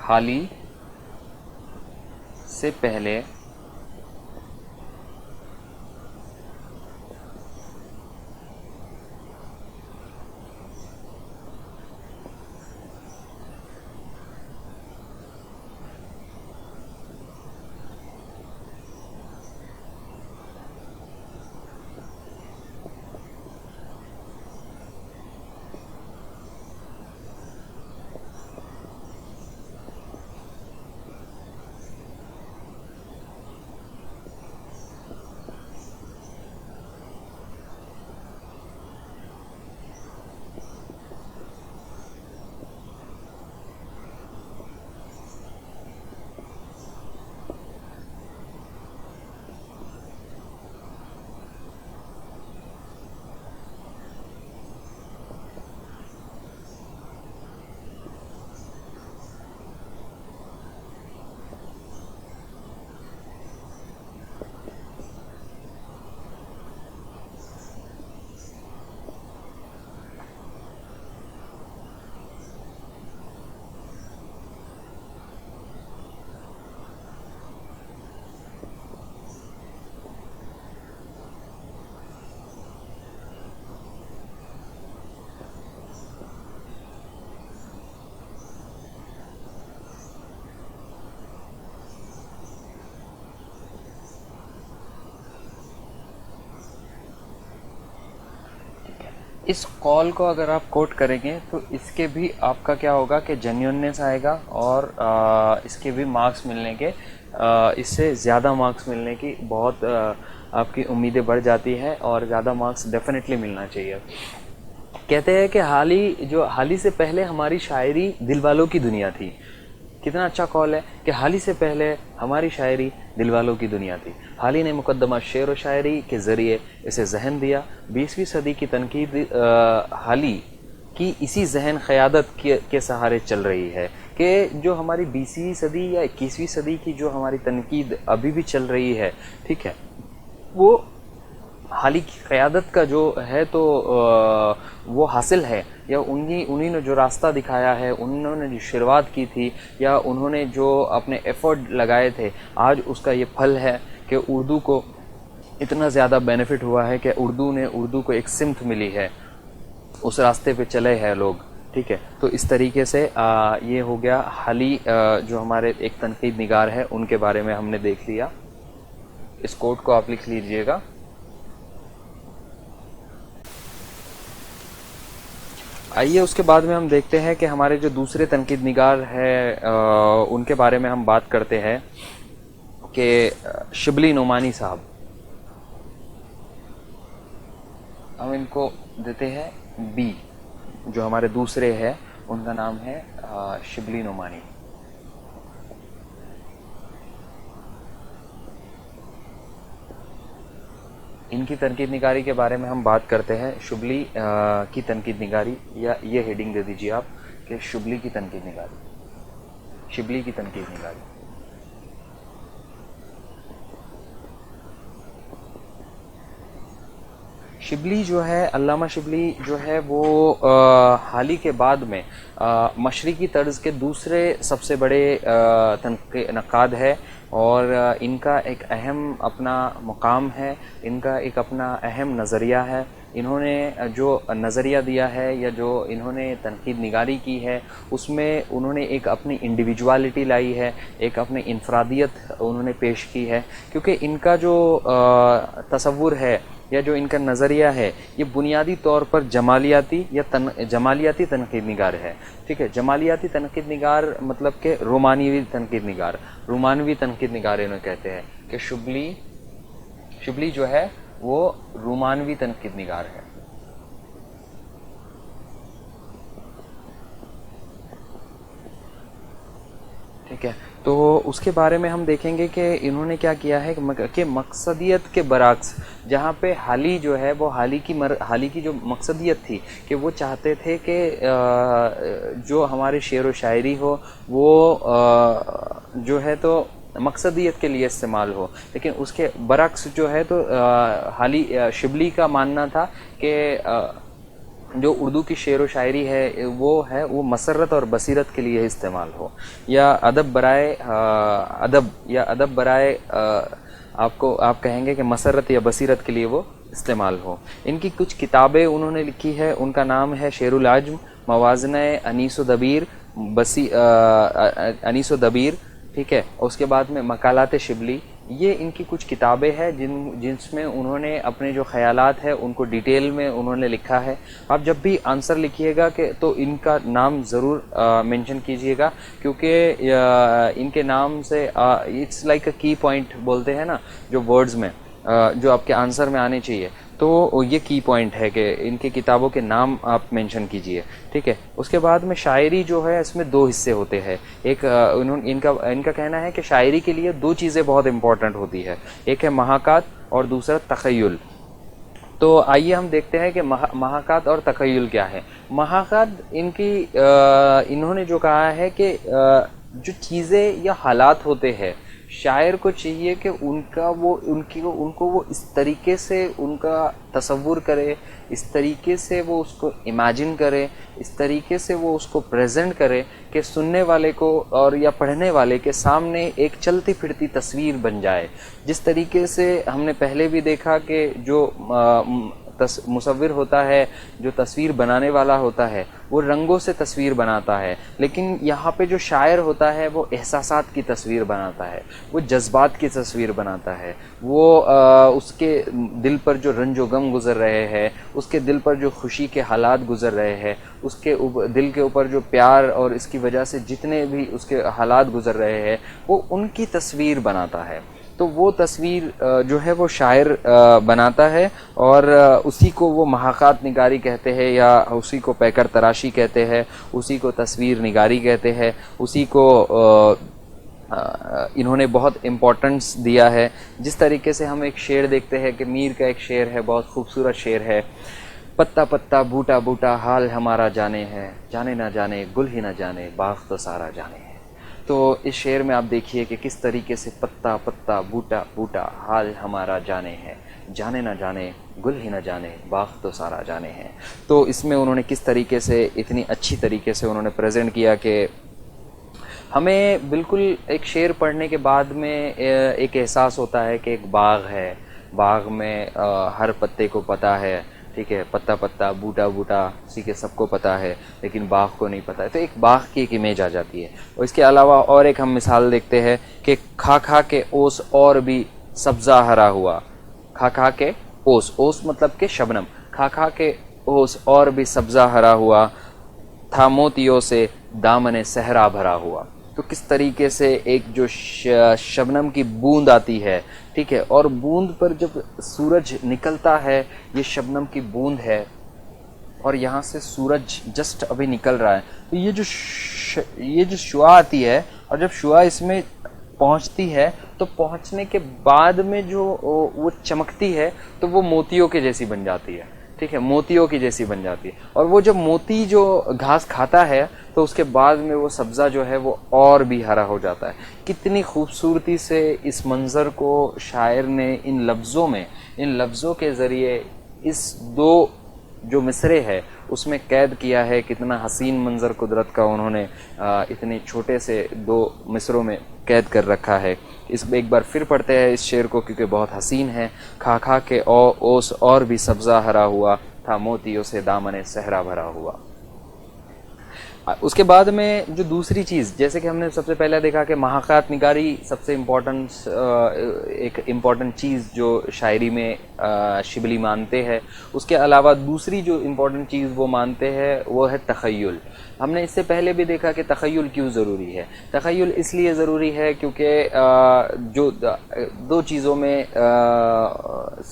حالی سے پہلے اس قول کو اگر آپ کوٹ کریں گے تو اس کے بھی آپ کا کیا ہوگا کہ جینیوننس آئے گا، اور اس کے بھی مارکس ملنے کے، اس سے زیادہ مارکس ملنے کی بہت آپ کی امیدیں بڑھ جاتی ہے، اور زیادہ مارکس ڈیفینیٹلی ملنا چاہیے. کہتے ہیں کہ حالی سے پہلے ہماری شاعری دل والوں کی دنیا تھی. کتنا اچھا قول ہے کہ حالی سے پہلے ہماری شاعری دل والوں کی دنیا تھی. حالی نے مقدمہ شعر و شاعری کے ذریعے اسے ذہن دیا. 20ویں صدی کی تنقید حالی کی اسی ذہن قیادت کے سہارے چل رہی ہے، کہ جو ہماری 20ویں صدی یا 21ویں صدی کی جو ہماری تنقید ابھی بھی چل رہی ہے، ٹھیک ہے، وہ حالی کی قیادت کا جو ہے تو وہ حاصل ہے، یا انہی نے جو راستہ دکھایا ہے، انہوں نے جو شروعات کی تھی، یا انہوں نے جو اپنے ایفرٹ لگائے تھے، آج اس کا یہ پھل ہے کہ اردو کو اتنا زیادہ بینیفٹ ہوا ہے کہ اردو کو ایک سمت ملی ہے، اس راستے پہ چلے ہیں لوگ. ٹھیک ہے، تو اس طریقے سے یہ ہو گیا حالی جو ہمارے ایک تنقید نگار ہے ان کے بارے میں ہم نے دیکھ لیا. اس کوٹ کو آپ لکھ لیجئے گا. آئیے اس کے بعد میں ہم دیکھتے ہیں کہ ہمارے جو دوسرے تنقید نگار ہیں ان کے بارے میں ہم بات کرتے ہیں کہ شبلی نعمانی صاحب. ہم ان کو دیتے ہیں بی. جو ہمارے دوسرے ہیں ان کا نام ہے شبلی نعمانی. ان کی تنقید نگاری کے بارے میں ہم بات کرتے ہیں. شبلی کی تنقید نگاری، یا یہ ہیڈنگ دے دیجیے آپ کہ شبلی کی تنقید نگاری. شبلی کی تنقید نگاری. شبلی جو ہے، علامہ شبلی جو ہے وہ حالی کے بعد میں مشرقی طرز کے دوسرے سب سے بڑے نقاد ہے، اور ان کا ایک اہم اپنا مقام ہے، ان کا ایک اپنا اہم نظریہ ہے. انہوں نے جو نظریہ دیا ہے یا جو انہوں نے تنقید نگاری کی ہے، اس میں انہوں نے ایک اپنی انڈیویجوالٹی لائی ہے، ایک اپنی انفرادیت انہوں نے پیش کی ہے. کیونکہ ان کا جو تصور ہے یا جو ان کا نظریہ ہے یہ بنیادی طور پر جمالیاتی تنقید نگار ہے. ٹھیک ہے, جمالیاتی تنقید نگار مطلب کہ رومانوی تنقید نگار انہیں کہتے ہیں کہ شبلی جو ہے وہ رومانوی تنقید نگار ہے. ٹھیک ہے, تو اس کے بارے میں ہم دیکھیں گے کہ انہوں نے کیا کیا ہے کہ مقصدیت کے برعکس جہاں پہ حالی جو ہے وہ حالی کی جو مقصدیت تھی کہ وہ چاہتے تھے کہ جو ہماری شعر و شاعری ہو وہ جو ہے تو مقصدیت کے لیے استعمال ہو, لیکن اس کے برعکس جو ہے تو شبلی کا ماننا تھا کہ جو اردو کی شعر و شاعری ہے وہ مسرت اور بصیرت کے لیے استعمال ہو, یا ادب برائے آپ کہیں گے کہ مسرت یا بصیرت کے لیے وہ استعمال ہو. ان کی کچھ کتابیں انہوں نے لکھی ہے, ان کا نام ہے شعر العجم, موازنہ انیس و دبیر, ٹھیک ہے, اور اس کے بعد میں مقالات شبلی. یہ ان کی کچھ کتابیں ہیں جس میں انہوں نے اپنے جو خیالات ہیں ان کو ڈیٹیل میں انہوں نے لکھا ہے. آپ جب بھی آنسر لکھیے گا کہ تو ان کا نام ضرور مینشن کیجئے گا, کیونکہ ان کے نام سے اٹس لائک اے کی پوائنٹ بولتے ہیں نا جو ورڈز میں جو آپ کے آنسر میں آنے چاہیے, تو یہ کی پوائنٹ ہے کہ ان کی کتابوں کے نام آپ مینشن کیجئے. ٹھیک ہے, اس کے بعد میں شاعری جو ہے اس میں دو حصے ہوتے ہیں. ایک ان کا کہنا ہے کہ شاعری کے لیے دو چیزیں بہت امپورٹنٹ ہوتی ہے, ایک ہے محاکات اور دوسرا تخیل. تو آئیے ہم دیکھتے ہیں کہ محاکات اور تخیل کیا ہے. محاکات انہوں نے جو کہا ہے کہ جو چیزیں یا حالات ہوتے ہیں شاعر کو چاہیے کہ ان کو وہ اس طریقے سے ان کا تصور کرے, اس طریقے سے وہ اس کو امیجن کرے, اس طریقے سے وہ اس کو پریزنٹ کرے کہ سننے والے کو اور یا پڑھنے والے کے سامنے ایک چلتی پھرتی تصویر بن جائے. جس طریقے سے ہم نے پہلے بھی دیکھا کہ جو مصور ہوتا ہے, جو تصویر بنانے والا ہوتا ہے وہ رنگوں سے تصویر بناتا ہے, لیکن یہاں پہ جو شاعر ہوتا ہے وہ احساسات کی تصویر بناتا ہے, وہ جذبات کی تصویر بناتا ہے, وہ اس کے دل پر جو رنج و غم گزر رہے ہیں, اس کے دل پر جو خوشی کے حالات گزر رہے ہیں, اس کے دل کے اوپر جو پیار اور اس کی وجہ سے جتنے بھی اس کے حالات گزر رہے ہیں وہ ان کی تصویر بناتا ہے. تو وہ تصویر جو ہے وہ شاعر بناتا ہے, اور اسی کو وہ محاکات نگاری کہتے ہیں, یا اسی کو پیکر تراشی کہتے ہیں, اسی کو تصویر نگاری کہتے ہیں, اسی کو انہوں نے بہت امپورٹنس دیا ہے. جس طریقے سے ہم ایک شعر دیکھتے ہیں کہ میر کا ایک شعر ہے, بہت خوبصورت شعر ہے, پتا پتا بوٹا بوٹا حال ہمارا جانے ہے, جانے نہ جانے گل ہی نہ جانے باغ تو سارا جانے ہے. تو اس شعر میں آپ دیکھیے کہ کس طریقے سے پتا پتا بوٹا بوٹا حال ہمارا جانے ہے, جانے نہ جانے گل ہی نہ جانے باغ تو سارا جانے ہے. تو اس میں انہوں نے کس طریقے سے اتنی اچھی طریقے سے انہوں نے پریزنٹ کیا کہ ہمیں بالکل ایک شعر پڑھنے کے بعد میں ایک احساس ہوتا ہے کہ ایک باغ ہے, باغ میں ہر پتے کو پتہ ہے, ٹھیک ہے, پتا پتا بوٹا بوٹا اسی کے سب کو پتہ ہے, لیکن باغ کو نہیں پتہ ہے. تو ایک باغ کی ایک امیج آ جاتی ہے. اور اس کے علاوہ اور ایک ہم مثال دیکھتے ہیں کہ کھا کھا کے اوس اور بھی سبزہ ہرا ہوا, کھا کھا کے اوس مطلب کہ شبنم, کھا کھا کے اوس اور بھی سبزہ ہرا ہوا, تھا موتیوں سے دامن صحرا بھرا ہوا. تو کس طریقے سے ایک جو شبنم کی بوند آتی ہے, ٹھیک ہے, اور بوند پر جب سورج نکلتا ہے, یہ شبنم کی بوند ہے اور یہاں سے سورج جسٹ ابھی نکل رہا ہے, تو یہ جو شعاع آتی ہے, اور جب شعاع اس میں پہنچتی ہے تو پہنچنے کے بعد میں جو وہ چمکتی ہے تو وہ موتیوں کے جیسی بن جاتی ہے, ٹھیک ہے, موتیوں کی جیسی بن جاتی ہے. اور وہ جب موتی جو گھاس کھاتا ہے تو اس کے بعد میں وہ سبزہ جو ہے وہ اور بھی ہرا ہو جاتا ہے. کتنی خوبصورتی سے اس منظر کو شاعر نے ان لفظوں کے ذریعے اس دو جو مصرے ہے اس میں قید کیا ہے. کتنا حسین منظر قدرت کا انہوں نے اتنے چھوٹے سے دو مصروں میں قید کر رکھا ہے. اس ایک بار پھر پڑھتے ہیں اس شعر کو کیونکہ بہت حسین ہے. کھا کھا کے اوس اور بھی سبزہ ہرا ہوا, تھا موتیوں سے دامن صحرا بھرا ہوا. اس کے بعد میں جو دوسری چیز، جیسے کہ ہم نے سب سے پہلے دیکھا کہ محاکات نگاری سب سے ایک امپورٹنٹ چیز جو شاعری میں شبلی مانتے ہیں. اس کے علاوہ دوسری جو امپورٹنٹ چیز وہ مانتے ہیں وہ ہے تخیل. ہم نے اس سے پہلے بھی دیکھا کہ تخیل کیوں ضروری ہے. تخیل اس لیے ضروری ہے کیونکہ جو دو چیزوں میں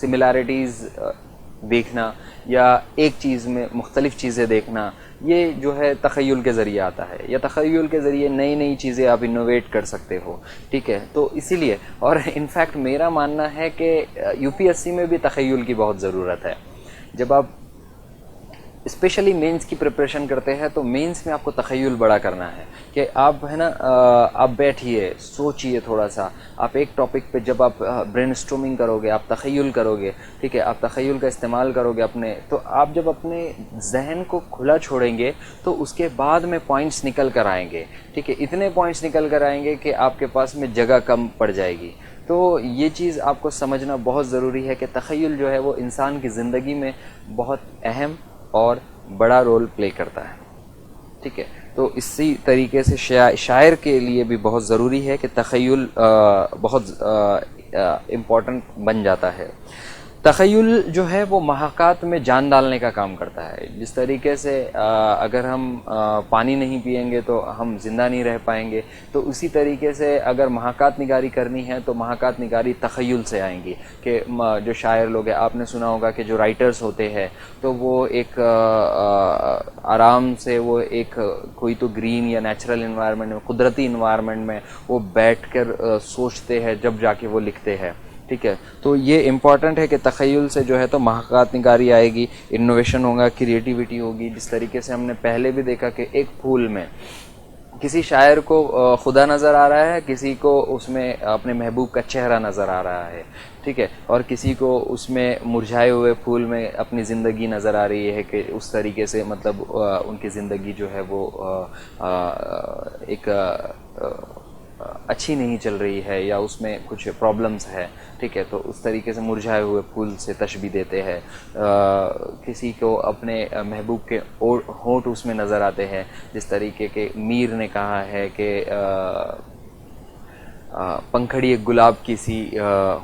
سملیرٹیز دیکھنا یا ایک چیز میں مختلف چیزیں دیکھنا، یہ جو ہے تخیل کے ذریعے آتا ہے، یا تخیل کے ذریعے نئی نئی چیزیں آپ انوویٹ کر سکتے ہو. ٹھیک ہے، تو اسی لیے، اور انفیکٹ میرا ماننا ہے کہ یو پی ایس سی میں بھی تخیل کی بہت ضرورت ہے. جب آپ اسپیشلی مینس کی پریپریشن کرتے ہیں تو مینس میں آپ کو تخیل بڑا کرنا ہے کہ آپ ہے نا آپ بیٹھیے، سوچیے تھوڑا سا. آپ ایک ٹاپک پہ جب آپ برین اسٹارمنگ کرو گے، آپ تخیل کرو گے، ٹھیک ہے، آپ تخیل کا استعمال کرو گے اپنے، تو آپ جب اپنے ذہن کو کھلا چھوڑیں گے تو اس کے بعد میں پوائنٹس نکل کر آئیں گے. ٹھیک ہے، اتنے پوائنٹس نکل کر آئیں گے کہ آپ کے پاس میں جگہ کم پڑ جائے گی. تو یہ چیز آپ کو سمجھنا بہت ضروری ہے کہ تخیل جو ہے وہ انسان کی زندگی میں بہت اہم اور بڑا رول پلے کرتا ہے. ٹھیک ہے، تو اسی طریقے سے شاعر کے لیے بھی بہت ضروری ہے کہ تخیل بہت امپورٹنٹ بن جاتا ہے. تخیل جو ہے وہ محاکات میں جان ڈالنے کا کام کرتا ہے. جس طریقے سے اگر ہم پانی نہیں پئیں گے تو ہم زندہ نہیں رہ پائیں گے، تو اسی طریقے سے اگر محاکات نگاری کرنی ہے تو محاکات نگاری تخیل سے آئیں گی. کہ جو شاعر لوگ ہیں، آپ نے سنا ہوگا کہ جو رائٹرز ہوتے ہیں تو وہ ایک آرام سے وہ ایک کوئی تو گرین یا نیچرل انوائرمنٹ میں، قدرتی انوائرمنٹ میں وہ بیٹھ کر سوچتے ہیں جب جا کے وہ لکھتے ہیں. ٹھیک ہے، تو یہ امپورٹنٹ ہے کہ تخیل سے جو ہے تو محاکات نگاری آئے گی، انوویشن ہوگا، کریٹیوٹی ہوگی. جس طریقے سے ہم نے پہلے بھی دیکھا کہ ایک پھول میں کسی شاعر کو خدا نظر آ رہا ہے، کسی کو اس میں اپنے محبوب کا چہرہ نظر آ رہا ہے. ٹھیک ہے، اور کسی کو اس میں مرجھائے ہوئے پھول میں اپنی زندگی نظر آ رہی ہے کہ اس طریقے سے مطلب ان کی زندگی جو ہے وہ ایک اچھی نہیں چل رہی ہے یا اس میں کچھ پرابلمز ہے. ٹھیک ہے، تو اس طریقے سے مرجھائے ہوئے پھول سے تشبیہ دیتے ہیں. کسی کو اپنے محبوب کے ہونٹ اس میں نظر آتے ہیں، جس طریقے کے میر نے کہا ہے کہ پنکھڑی ایک گلاب کی سی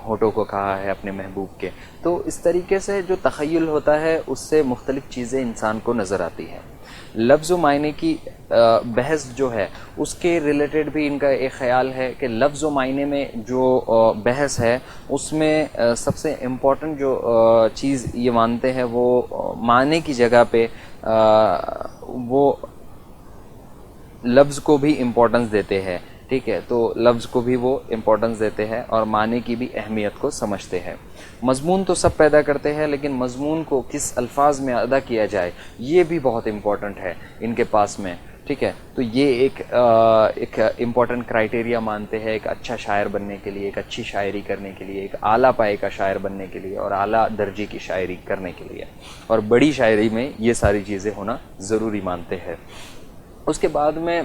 ہونٹوں کو کہا ہے اپنے محبوب کے. تو اس طریقے سے جو تخیل ہوتا ہے اس سے مختلف چیزیں انسان کو نظر آتی ہیں. لفظ و معنی کی بحث جو ہے اس کے ریلیٹڈ بھی ان کا ایک خیال ہے کہ لفظ و معنی میں جو بحث ہے اس میں سب سے امپورٹنٹ جو چیز یہ مانتے ہیں وہ معنی کی جگہ پہ وہ لفظ کو بھی امپورٹنس دیتے ہیں. ٹھیک ہے، تو لفظ کو بھی وہ امپورٹنس دیتے ہیں اور معنی کی بھی اہمیت کو سمجھتے ہیں. مضمون تو سب پیدا کرتے ہیں، لیکن مضمون کو کس الفاظ میں ادا کیا جائے یہ بھی بہت امپورٹنٹ ہے ان کے پاس میں. ٹھیک ہے، تو یہ ایک امپورٹنٹ کرائٹیریا مانتے ہیں ایک اچھا شاعر بننے کے لیے، ایک اچھی شاعری کرنے کے لیے، ایک اعلیٰ پائے کا شاعر بننے کے لیے اور اعلیٰ درجے کی شاعری کرنے کے لیے. اور بڑی شاعری میں یہ ساری چیزیں ہونا ضروری مانتے ہیں. اس کے بعد میں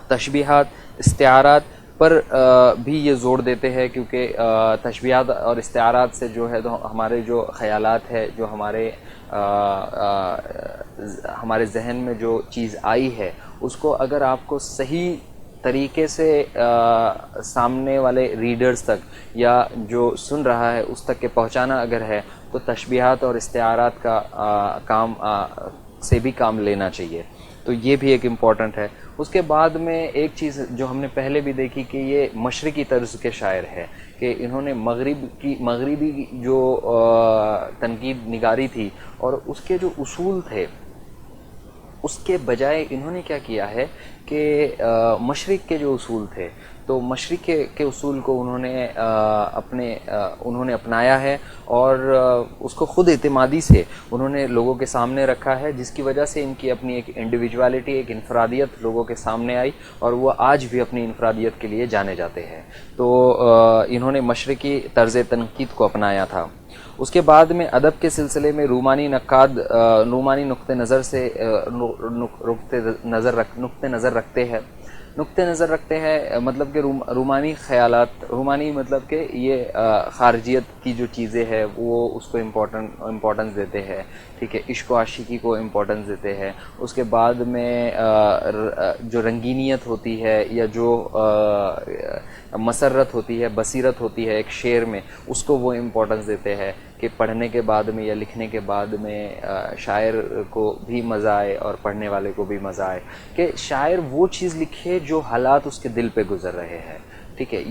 تشبیہات، استعارات پر بھی یہ زور دیتے ہیں، کیونکہ تشبیہات اور استعارات سے جو ہے تو ہمارے جو خیالات ہے، جو ہمارے ذہن میں جو چیز آئی ہے اس کو اگر آپ کو صحیح طریقے سے سامنے والے ریڈرز تک یا جو سن رہا ہے اس تک کے پہنچانا اگر ہے تو تشبیہات اور استعارات کا کام سے بھی کام لینا چاہیے. تو یہ بھی ایک امپورٹنٹ ہے. اس کے بعد میں ایک چیز جو ہم نے پہلے بھی دیکھی کہ یہ مشرقی طرز کے شاعر ہے کہ انہوں نے مغربی جو تنقید نگاری تھی اور اس کے جو اصول تھے اس کے بجائے انہوں نے کیا کیا ہے کہ مشرق کے جو اصول تھے تو مشرق کے اصول کو انہوں نے اپنایا ہے اور اس کو خود اعتمادی سے انہوں نے لوگوں کے سامنے رکھا ہے، جس کی وجہ سے ان کی اپنی ایک انڈیویجوالٹی، ایک انفرادیت لوگوں کے سامنے آئی اور وہ آج بھی اپنی انفرادیت کے لیے جانے جاتے ہیں. تو انہوں نے مشرقی طرز تنقید کو اپنایا تھا. اس کے بعد میں ادب کے سلسلے میں رومانی نقاد رومانی نقطۂ نظر سے نقطۂ نظر رکھتے ہیں مطلب کہ رومانی خیالات، رومانی مطلب کہ یہ خارجیت کی جو چیزیں ہیں وہ اس کو امپورٹنس دیتے ہیں، ٹھیک ہے، عشق و عاشقی کو امپورٹنس دیتے ہیں. اس کے بعد میں جو رنگینیت ہوتی ہے یا جو مسرت ہوتی ہے، بصیرت ہوتی ہے ایک شعر میں، اس کو وہ امپورٹنس دیتے ہیں کہ پڑھنے کے بعد میں یا لکھنے کے بعد میں شاعر کو بھی مزہ آئے اور پڑھنے والے کو بھی مزہ آئے، کہ شاعر وہ چیز لکھے جو حالات اس کے دل پہ گزر رہے ہیں. ٹھیک ہے،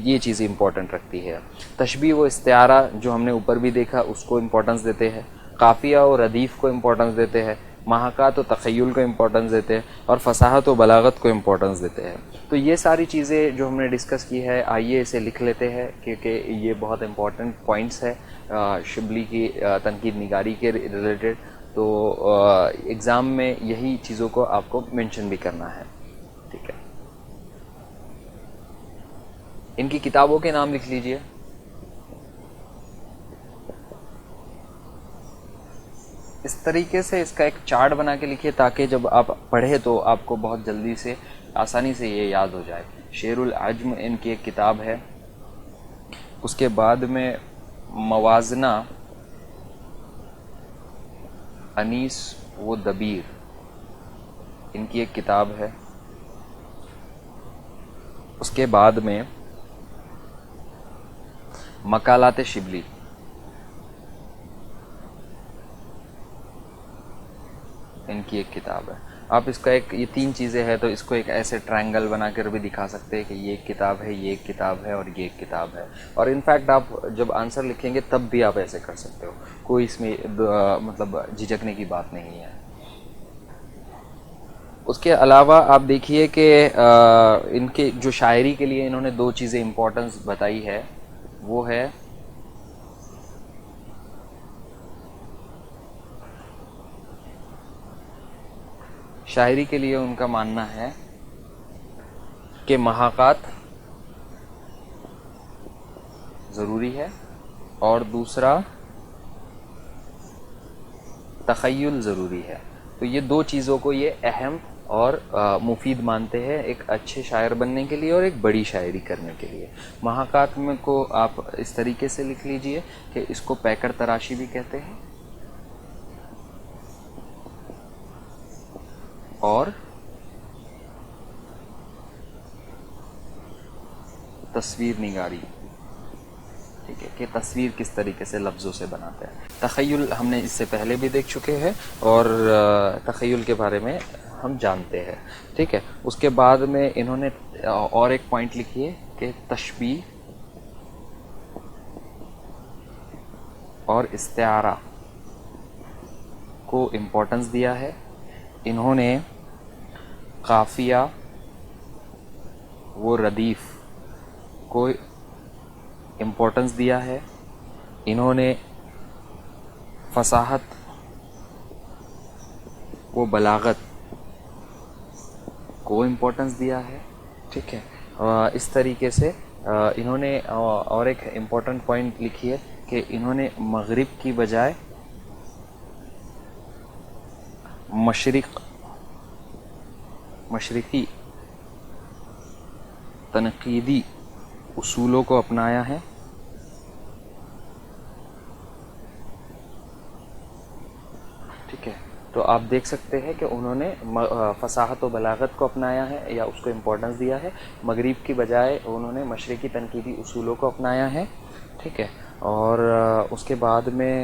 یہ چیز امپورٹنٹ رکھتی ہے. تشبیہ و استعارہ جو ہم نے اوپر بھی دیکھا اس کو امپورٹنس دیتے ہیں. قافیہ و ردیف کو امپورٹنس دیتے ہیں. محاکات و تخیل کو امپورٹنس دیتے ہیں اور فصاحت و بلاغت کو امپورٹنس دیتے ہیں. تو یہ ساری چیزیں جو ہم نے ڈسکس کی ہے، آئیے اسے لکھ لیتے ہیں کیونکہ یہ بہت امپورٹنٹ پوائنٹس ہے شبلی کی تنقید نگاری کے ریلیٹڈ. تو ایگزام میں یہی چیزوں کو آپ کو مینشن بھی کرنا ہے. ٹھیک ہے، ان کی کتابوں کے نام لکھ لیجئے. اس طریقے سے اس کا ایک چارٹ بنا کے لکھیے تاکہ جب آپ پڑھیں تو آپ کو بہت جلدی سے آسانی سے یہ یاد ہو جائے. شعر العجم ان کی ایک کتاب ہے. اس کے بعد میں موازنہ انیس و دبیر ان کی ایک کتاب ہے. اس کے بعد میں مقالات شبلی ان کی ایک کتاب ہے. آپ اس کا ایک، یہ تین چیزیں ہیں تو اس کو ایک ایسے ٹرائنگل بنا کر بھی دکھا سکتے ہیں کہ یہ ایک کتاب ہے، یہ ایک کتاب ہے اور یہ ایک کتاب ہے. اور انفیکٹ آپ جب آنسر لکھیں گے تب بھی آپ ایسے کر سکتے ہو، کوئی اس میں مطلب جھجکنے کی بات نہیں ہے. اس کے علاوہ آپ دیکھیے کہ ان کے جو شاعری کے لیے انہوں نے دو چیزیں امپورٹنس بتائی ہے، وہ ہے شاعری کے لیے ان کا ماننا ہے کہ محاکات ضروری ہے اور دوسرا تخیل ضروری ہے. تو یہ دو چیزوں کو یہ اہم اور مفید مانتے ہیں ایک اچھے شاعر بننے کے لیے اور ایک بڑی شاعری کرنے کے لیے. محاکات میں کو آپ اس طریقے سے لکھ لیجئے کہ اس کو پیکر تراشی بھی کہتے ہیں اور تصویر نگاری. ٹھیک ہے، کہ تصویر کس طریقے سے لفظوں سے بناتے ہیں. تخیل ہم نے اس سے پہلے بھی دیکھ چکے ہیں اور تخیل کے بارے میں ہم جانتے ہیں. ٹھیک ہے، اس کے بعد میں انہوں نے اور ایک پوائنٹ لکھی ہے کہ تشبیہ اور استعارہ کو امپورٹنس دیا ہے. انہوں نے قافیہ و ردیف کو امپورٹنس دیا ہے. انہوں نے فصاحت و بلاغت کو امپورٹنس دیا ہے. ٹھیک ہے، اس طریقے سے انہوں نے اور ایک امپورٹنٹ پوائنٹ لکھی ہے کہ انہوں نے مغرب کی بجائے مشرقی تنقیدی اصولوں کو اپنایا ہے. ٹھیک ہے، تو آپ دیکھ سکتے ہیں کہ انہوں نے فصاحت و بلاغت کو اپنایا ہے یا اس کو امپورٹنس دیا ہے، مغرب کی بجائے انہوں نے مشرقی تنقیدی اصولوں کو اپنایا ہے. ٹھیک ہے، اور اس کے بعد میں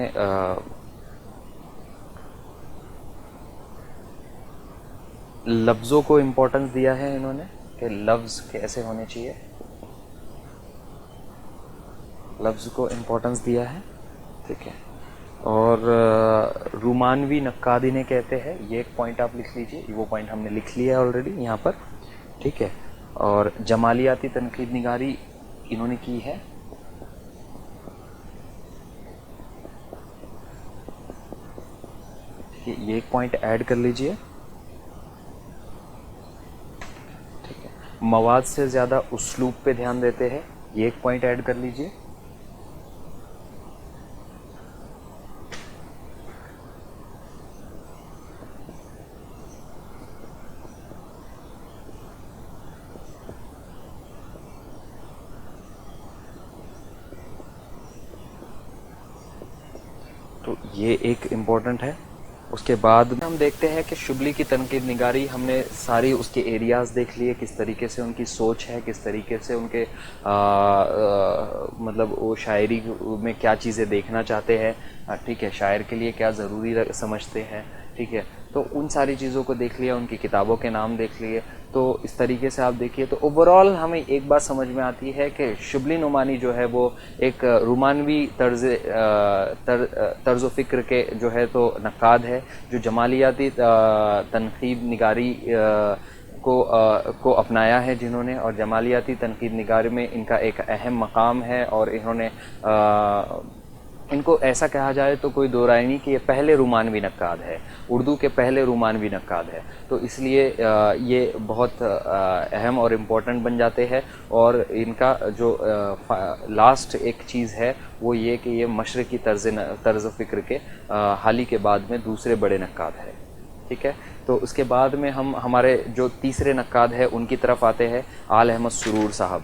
لفظوں کو امپورٹنس دیا ہے انہوں نے کہ لفظ کیسے ہونے چاہیے، لفظ کو امپورٹنس دیا ہے. ٹھیک ہے، اور رومانوی نقاد انہیں کہتے ہیں، یہ ایک پوائنٹ آپ لکھ لیجئے. وہ پوائنٹ ہم نے لکھ لیا ہے آلریڈی یہاں پر. ٹھیک ہے، اور جمالیاتی تنقید نگاری انہوں نے کی ہے. یہ ایک پوائنٹ ایڈ کر لیجئے. ٹھیک ہے، مواد سے زیادہ اسلوب پہ دھیان دیتے ہیں، یہ ایک پوائنٹ ایڈ کر لیجئے. تو یہ ایک امپورٹنٹ ہے. اس کے بعد ہم دیکھتے ہیں کہ شبلی کی تنقید نگاری، ہم نے ساری اس کے ایریاز دیکھ لیے، کس طریقے سے ان کی سوچ ہے، کس طریقے سے ان کے مطلب وہ شاعری میں کیا چیزیں دیکھنا چاہتے ہیں، ٹھیک ہے، شاعر کے لیے کیا ضروری سمجھتے ہیں، ٹھیک ہے. تو ان ساری چیزوں کو دیکھ لیا، ان کی کتابوں کے نام دیکھ لیے. تو اس طریقے سے آپ دیکھیے تو اوورآل ہمیں ایک بات سمجھ میں آتی ہے کہ شبلی نعمانی جو ہے وہ ایک رومانوی طرز و فکر کے جو ہے تو نقاد ہے، جو جمالیاتی تنقید نگاری کو اپنایا ہے جنہوں نے، اور جمالیاتی تنقید نگاری میں ان کا ایک اہم مقام ہے. اور انہوں نے ان کو ایسا کہا جائے تو کوئی دو رائے نہیں کہ یہ پہلے رومانوی نقاد ہے، اردو کے پہلے رومانوی نقاد ہے. تو اس لیے یہ بہت اہم اور امپورٹنٹ بن جاتے ہیں. اور ان کا جو لاسٹ ایک چیز ہے وہ یہ کہ یہ مشرقی طرز فکر کے حال ہی کے بعد میں دوسرے بڑے نقاد ہیں، ٹھیک ہے. تو اس کے بعد میں ہم ہمارے جو تیسرے نقاد ہیں ان کی طرف آتے ہیں، آل احمد سرور صاحب.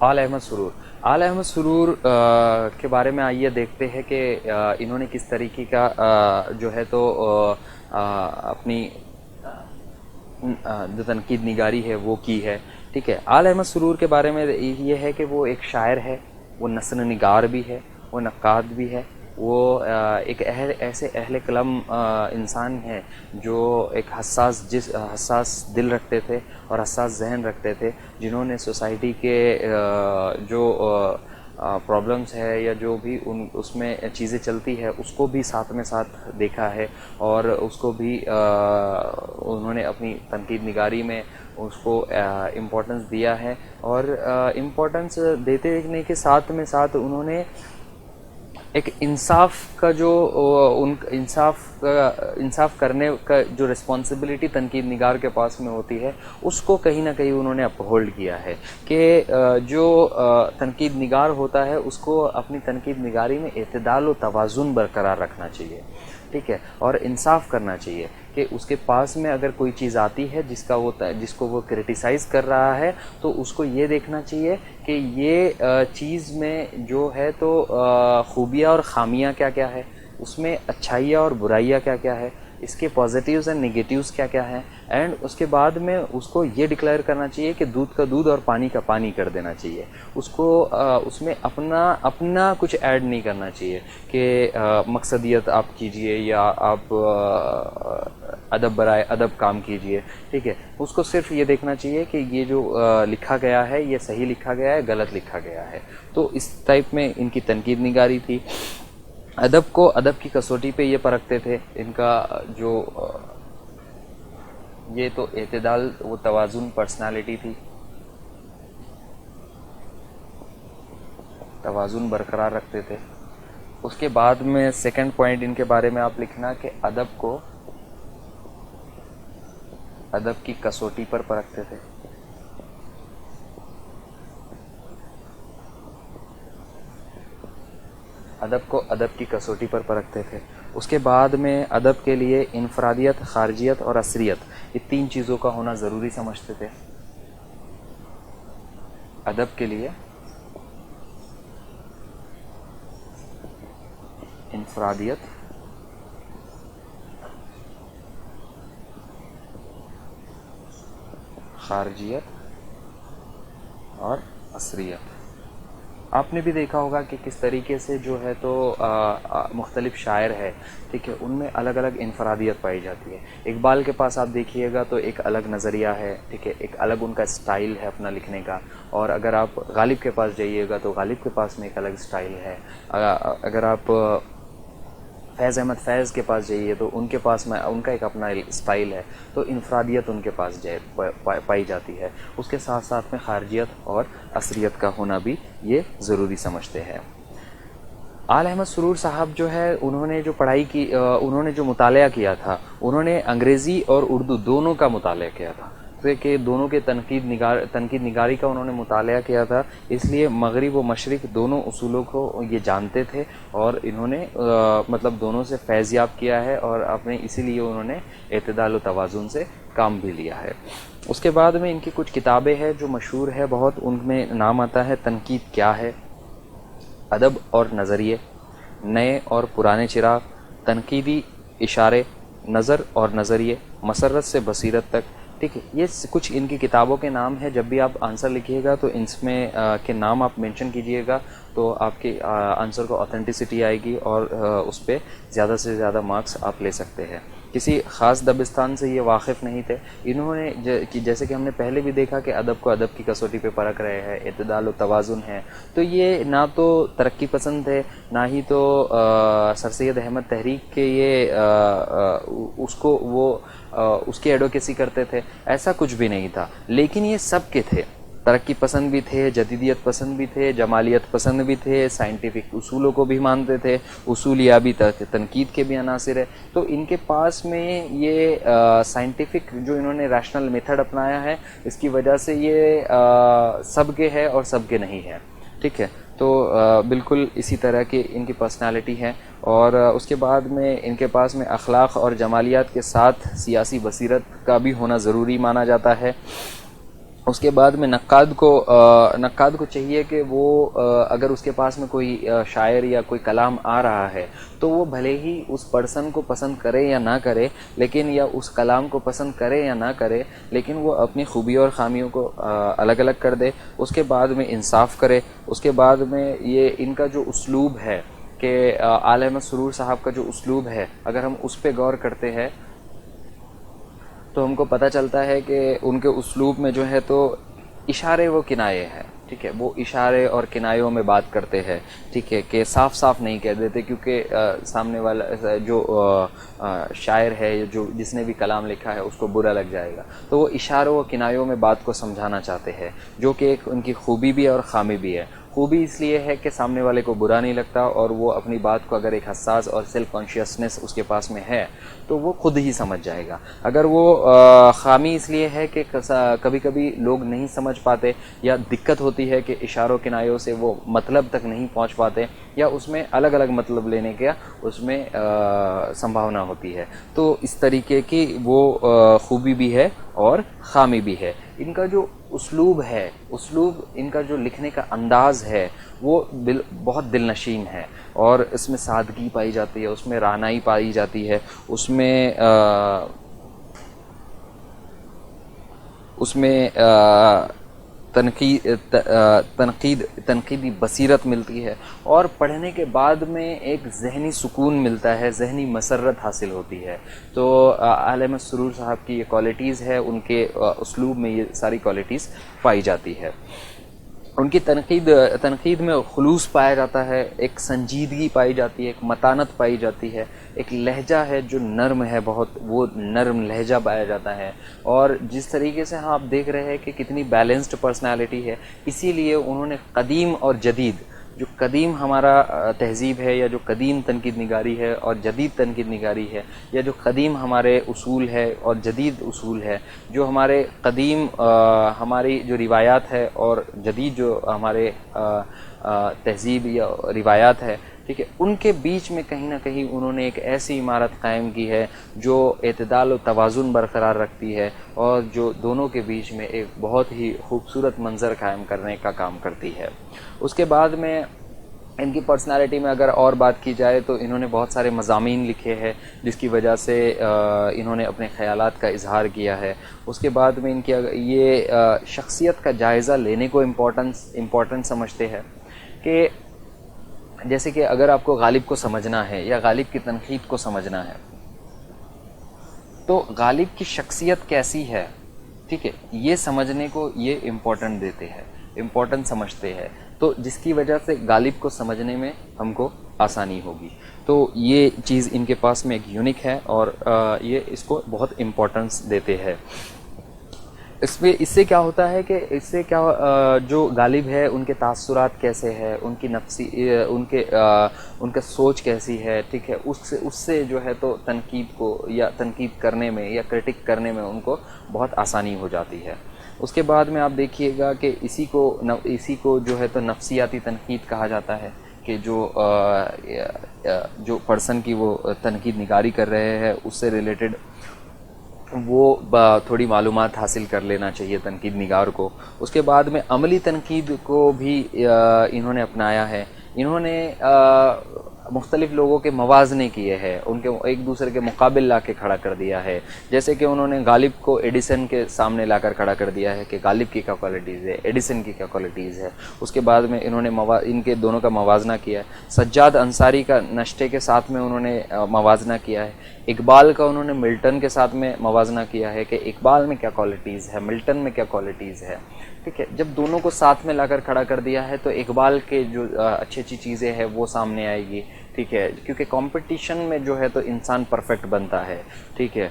آل احمد سرور کے بارے میں آئیے دیکھتے ہیں کہ انہوں نے کس طریقے کا جو ہے تو اپنی جو تنقید نگاری ہے وہ کی ہے، ٹھیک ہے. آل احمد سرور کے بارے میں یہ ہے کہ وہ ایک شاعر ہے، وہ نثر نگار بھی ہے، وہ نقاد بھی ہے. وہ ایک ایسے اہل قلم انسان ہیں جو ایک حساس دل رکھتے تھے اور حساس ذہن رکھتے تھے، جنہوں نے سوسائٹی کے جو پرابلمز ہے یا جو بھی اس میں چیزیں چلتی ہے اس کو بھی ساتھ میں ساتھ دیکھا ہے، اور اس کو بھی انہوں نے اپنی تنقید نگاری میں اس کو امپورٹنس دیا ہے. اور امپورٹنس دینے کے ساتھ میں ساتھ انہوں نے ایک انصاف کا جو انصاف کرنے کا جو رسپانسبلٹی تنقید نگار کے پاس میں ہوتی ہے اس کو کہیں نہ کہیں انہوں نے اپہولڈ کیا ہے کہ جو تنقید نگار ہوتا ہے اس کو اپنی تنقید نگاری میں اعتدال و توازن برقرار رکھنا چاہیے، ٹھیک ہے، اور انصاف کرنا چاہیے کہ اس کے پاس میں اگر کوئی چیز آتی ہے جس کو وہ کرٹیسائز کر رہا ہے تو اس کو یہ دیکھنا چاہیے کہ یہ چیز میں جو ہے تو خوبیاں اور خامیاں کیا کیا ہے، اس میں اچھائیاں اور برائیاں کیا کیا ہے، اس کے پازیٹیوز اینڈ نگیٹیوز کیا کیا ہیں. اینڈ اس کے بعد میں اس کو یہ ڈکلیئر کرنا چاہیے کہ دودھ کا دودھ اور پانی کا پانی کر دینا چاہیے. اس کو اس میں اپنا کچھ ایڈ نہیں کرنا چاہیے کہ مقصدیت آپ کیجئے یا آپ ادب برائے ادب کام کیجئے، ٹھیک ہے. اس کو صرف یہ دیکھنا چاہیے کہ یہ جو لکھا گیا ہے یہ صحیح لکھا گیا ہے، غلط لکھا گیا ہے. تو اس ٹائپ میں ان کی تنقید نگاری تھی. ادب کو ادب کی کسوٹی پہ یہ پرکھتے تھے. ان کا جو یہ تو اعتدال و توازن پرسنالٹی تھی، توازن برقرار رکھتے تھے. اس کے بعد میں سیکنڈ پوائنٹ ان کے بارے میں آپ لکھنا کہ ادب کو ادب کی کسوٹی پر پرکھتے تھے. ادب کو ادب کی کسوٹی پر پرکھتے تھے. اس کے بعد میں ادب کے لیے انفرادیت، خارجیت اور عصریت، یہ تین چیزوں کا ہونا ضروری سمجھتے تھے. ادب کے لیے انفرادیت، خارجیت اور عصریت. آپ نے بھی دیکھا ہوگا کہ کس طریقے سے جو ہے تو مختلف شاعر ہے، ٹھیک ہے، ان میں الگ الگ انفرادیت پائی جاتی ہے. اقبال کے پاس آپ دیکھیے گا تو ایک الگ نظریہ ہے، ٹھیک ہے، ایک الگ ان کا سٹائل ہے اپنا لکھنے کا. اور اگر آپ غالب کے پاس جائیے گا تو غالب کے پاس میں ایک الگ سٹائل ہے. اگر آپ فیض احمد فیض کے پاس جائیے تو ان کے پاس میں ان کا ایک اپنا سٹائل ہے. تو انفرادیت ان کے پاس پائی جاتی ہے. اس کے ساتھ ساتھ میں خارجیت اور عصریت کا ہونا بھی یہ ضروری سمجھتے ہیں. آل احمد سرور صاحب جو ہے انہوں نے جو پڑھائی کی، انہوں نے جو مطالعہ کیا تھا، انہوں نے انگریزی اور اردو دونوں کا مطالعہ کیا تھا. وقت کے دونوں کے تنقید نگاری کا انہوں نے مطالعہ کیا تھا، اس لیے مغرب و مشرق دونوں اصولوں کو یہ جانتے تھے اور انہوں نے مطلب دونوں سے فیض یاب کیا ہے، اور اپنے اسی لیے انہوں نے اعتدال و توازن سے کام بھی لیا ہے۔ اس کے بعد میں ان کی کچھ کتابیں ہیں جو مشہور ہے بہت، ان میں نام آتا ہے تنقید کیا ہے، ادب اور نظریے، نئے اور پرانے چراغ، تنقیدی اشارے، نظر اور نظریے، مسرت سے بصیرت تک۔ ٹھیک ہے، یہ کچھ ان کی کتابوں کے نام ہیں۔ جب بھی آپ آنسر لکھیے گا تو ان میں کے نام آپ مینشن کیجئے گا تو آپ کے آنسر کو آتھینٹسٹی آئے گی اور اس پہ زیادہ سے زیادہ مارکس آپ لے سکتے ہیں۔ کسی خاص دبستان سے یہ واقف نہیں تھے، انہوں نے جیسے کہ ہم نے پہلے بھی دیکھا کہ ادب کو ادب کی کسوٹی پہ پرکھ رہے ہیں، اعتدال و توازن ہے، تو یہ نہ تو ترقی پسند ہے، نہ ہی تو سر سید احمد تحریک کے یہ اس کو وہ اس کی ایڈوکیسی کرتے تھے، ایسا کچھ بھی نہیں تھا، لیکن یہ سب کے تھے، ترقی پسند بھی تھے، جدیدیت پسند بھی تھے، جمالیت پسند بھی تھے، سائنٹیفک اصولوں کو بھی مانتے تھے، اصولیابی تنقید کے بھی عناصر ہے۔ تو ان کے پاس میں یہ سائنٹیفک جو انہوں نے ریشنل میتھڈ اپنایا ہے، اس کی وجہ سے یہ سب کے ہے اور سب کے نہیں ہے۔ ٹھیک ہے، تو بالکل اسی طرح کی ان کی پرسنالٹی ہے، اور اس کے بعد میں ان کے پاس میں اخلاق اور جمالیات کے ساتھ سیاسی بصیرت کا بھی ہونا ضروری مانا جاتا ہے۔ اس کے بعد میں نقاد کو چاہیے کہ وہ اگر اس کے پاس میں کوئی شاعر یا کوئی کلام آ رہا ہے تو وہ بھلے ہی اس پرسن کو پسند کرے یا نہ کرے، لیکن یا اس کلام کو پسند کرے یا نہ کرے، لیکن وہ اپنی خوبیوں اور خامیوں کو الگ الگ کر دے، اس کے بعد میں انصاف کرے۔ اس کے بعد میں یہ ان کا جو اسلوب ہے کہ اعلی احمد سرور صاحب کا جو اسلوب ہے، اگر ہم اس پہ غور کرتے ہیں تو ہم کو پتہ چلتا ہے کہ ان کے اسلوب میں جو ہے تو اشارے و کنائے ہیں۔ ٹھیک ہے، وہ اشارے اور کنایوں میں بات کرتے ہیں، ٹھیک ہے، کہ صاف صاف نہیں کہہ دیتے، کیونکہ سامنے والا جو شاعر ہے، جو جس نے بھی کلام لکھا ہے، اس کو برا لگ جائے گا، تو وہ اشاروں و کنایوں میں بات کو سمجھانا چاہتے ہیں، جو کہ ایک ان کی خوبی بھی ہے اور خامی بھی ہے۔ خوبی اس لیے ہے کہ سامنے والے کو برا نہیں لگتا، اور وہ اپنی بات کو اگر ایک حساس اور سیلف کانشیسنس اس کے پاس میں ہے تو وہ خود ہی سمجھ جائے گا۔ اگر وہ خامی اس لیے ہے کہ کبھی کبھی لوگ نہیں سمجھ پاتے، یا دقت ہوتی ہے کہ اشاروں کنایوں سے وہ مطلب تک نہیں پہنچ پاتے، یا اس میں الگ الگ مطلب لینے کا اس میں سمبھاونا ہوتی ہے، تو اس طریقے کی وہ خوبی بھی ہے اور خامی بھی ہے۔ ان کا جو اسلوب ہے، ان کا جو لکھنے کا انداز ہے وہ بہت دل نشین ہے، اور اس میں سادگی پائی جاتی ہے، اس میں رعنائی پائی جاتی ہے، اس میں تنقیدی بصیرت ملتی ہے، اور پڑھنے کے بعد میں ایک ذہنی سکون ملتا ہے، ذہنی مسرت حاصل ہوتی ہے۔ تو اعلی احمد سرور صاحب کی یہ کوالٹیز ہے، ان کے اسلوب میں یہ ساری کوالٹیز پائی جاتی ہے۔ ان کی تنقید میں خلوص پایا جاتا ہے، ایک سنجیدگی پائی جاتی ہے، ایک متانت پائی جاتی ہے، ایک لہجہ ہے جو نرم ہے بہت، وہ نرم لہجہ پایا جاتا ہے، اور جس طریقے سے آپ دیکھ رہے ہیں کہ کتنی بیلنسڈ پرسنالٹی ہے، اسی لیے انہوں نے قدیم اور جدید، جو قدیم ہمارا تہذیب ہے، یا جو قدیم تنقید نگاری ہے اور جدید تنقید نگاری ہے، یا جو قدیم ہمارے اصول ہے اور جدید اصول ہے، جو ہمارے قدیم ہماری جو روایات ہے اور جدید جو ہمارے تہذیب یا روایات ہے، ٹھیک ہے، ان کے بیچ میں کہیں نہ کہیں انہوں نے ایک ایسی عمارت قائم کی ہے جو اعتدال و توازن برقرار رکھتی ہے، اور جو دونوں کے بیچ میں ایک بہت ہی خوبصورت منظر قائم کرنے کا کام کرتی ہے۔ اس کے بعد میں ان کی پرسنالٹی میں اگر اور بات کی جائے تو انہوں نے بہت سارے مضامین لکھے ہیں، جس کی وجہ سے انہوں نے اپنے خیالات کا اظہار کیا ہے۔ اس کے بعد میں ان کی یہ شخصیت کا جائزہ لینے کو امپورٹنٹ سمجھتے ہیں، کہ جیسے کہ اگر آپ کو غالب کو سمجھنا ہے یا غالب کی تنقید کو سمجھنا ہے تو غالب کی شخصیت کیسی ہے، ٹھیک ہے، یہ سمجھنے کو یہ امپورٹنٹ سمجھتے ہیں، تو جس کی وجہ سے غالب کو سمجھنے میں ہم کو آسانی ہوگی۔ تو یہ چیز ان کے پاس میں ایک یونک ہے، اور یہ اس کو بہت امپورٹنس دیتے ہیں۔ اس سے کیا ہوتا ہے کہ اس سے کیا جو غالب ہے ان کے تاثرات کیسے ہے، ان کی نفسی ان کا سوچ کیسی ہے، ٹھیک ہے، اس سے جو ہے تو تنقید کو یا تنقید کرنے میں یا کرٹک کرنے میں ان کو بہت آسانی ہو جاتی ہے۔ اس کے بعد میں آپ دیکھیے گا کہ اسی کو جو ہے تو نفسیاتی تنقید کہا جاتا ہے، کہ جو پرسن کی وہ تنقید نگاری کر رہے ہیں اس سے ریلیٹڈ وہ تھوڑی معلومات حاصل کر لینا چاہیے تنقید نگار کو۔ اس کے بعد میں عملی تنقید کو بھی انہوں نے اپنایا ہے۔ انہوں نے مختلف لوگوں کے موازنے کیے ہیں، ان کے ایک دوسرے کے مقابل لا کے کھڑا کر دیا ہے، جیسے کہ انہوں نے غالب کو ایڈیسن کے سامنے لا کر کھڑا کر دیا ہے کہ غالب کی کیا کوالٹیز ہے، ایڈیسن کی کیا کوالٹیز ہے۔ اس کے بعد میں انہوں نے ان کے دونوں کا موازنہ کیا ہے۔ سجاد انصاری کا نشتے کے ساتھ میں انہوں نے موازنہ کیا ہے۔ اقبال کا انہوں نے ملٹن کے ساتھ میں موازنہ کیا ہے کہ اقبال میں کیا کوالٹیز ہے، ملٹن میں کیا کوالٹیز ہے، ٹھیک ہے۔ جب دونوں کو ساتھ میں لا کر کھڑا کر دیا ہے تو اقبال کے جو اچھی اچھی چیزیں ہیں وہ سامنے آئے گی، ٹھیک ہے، کیونکہ کمپٹیشن میں جو ہے تو انسان پرفیکٹ بنتا ہے، ٹھیک ہے،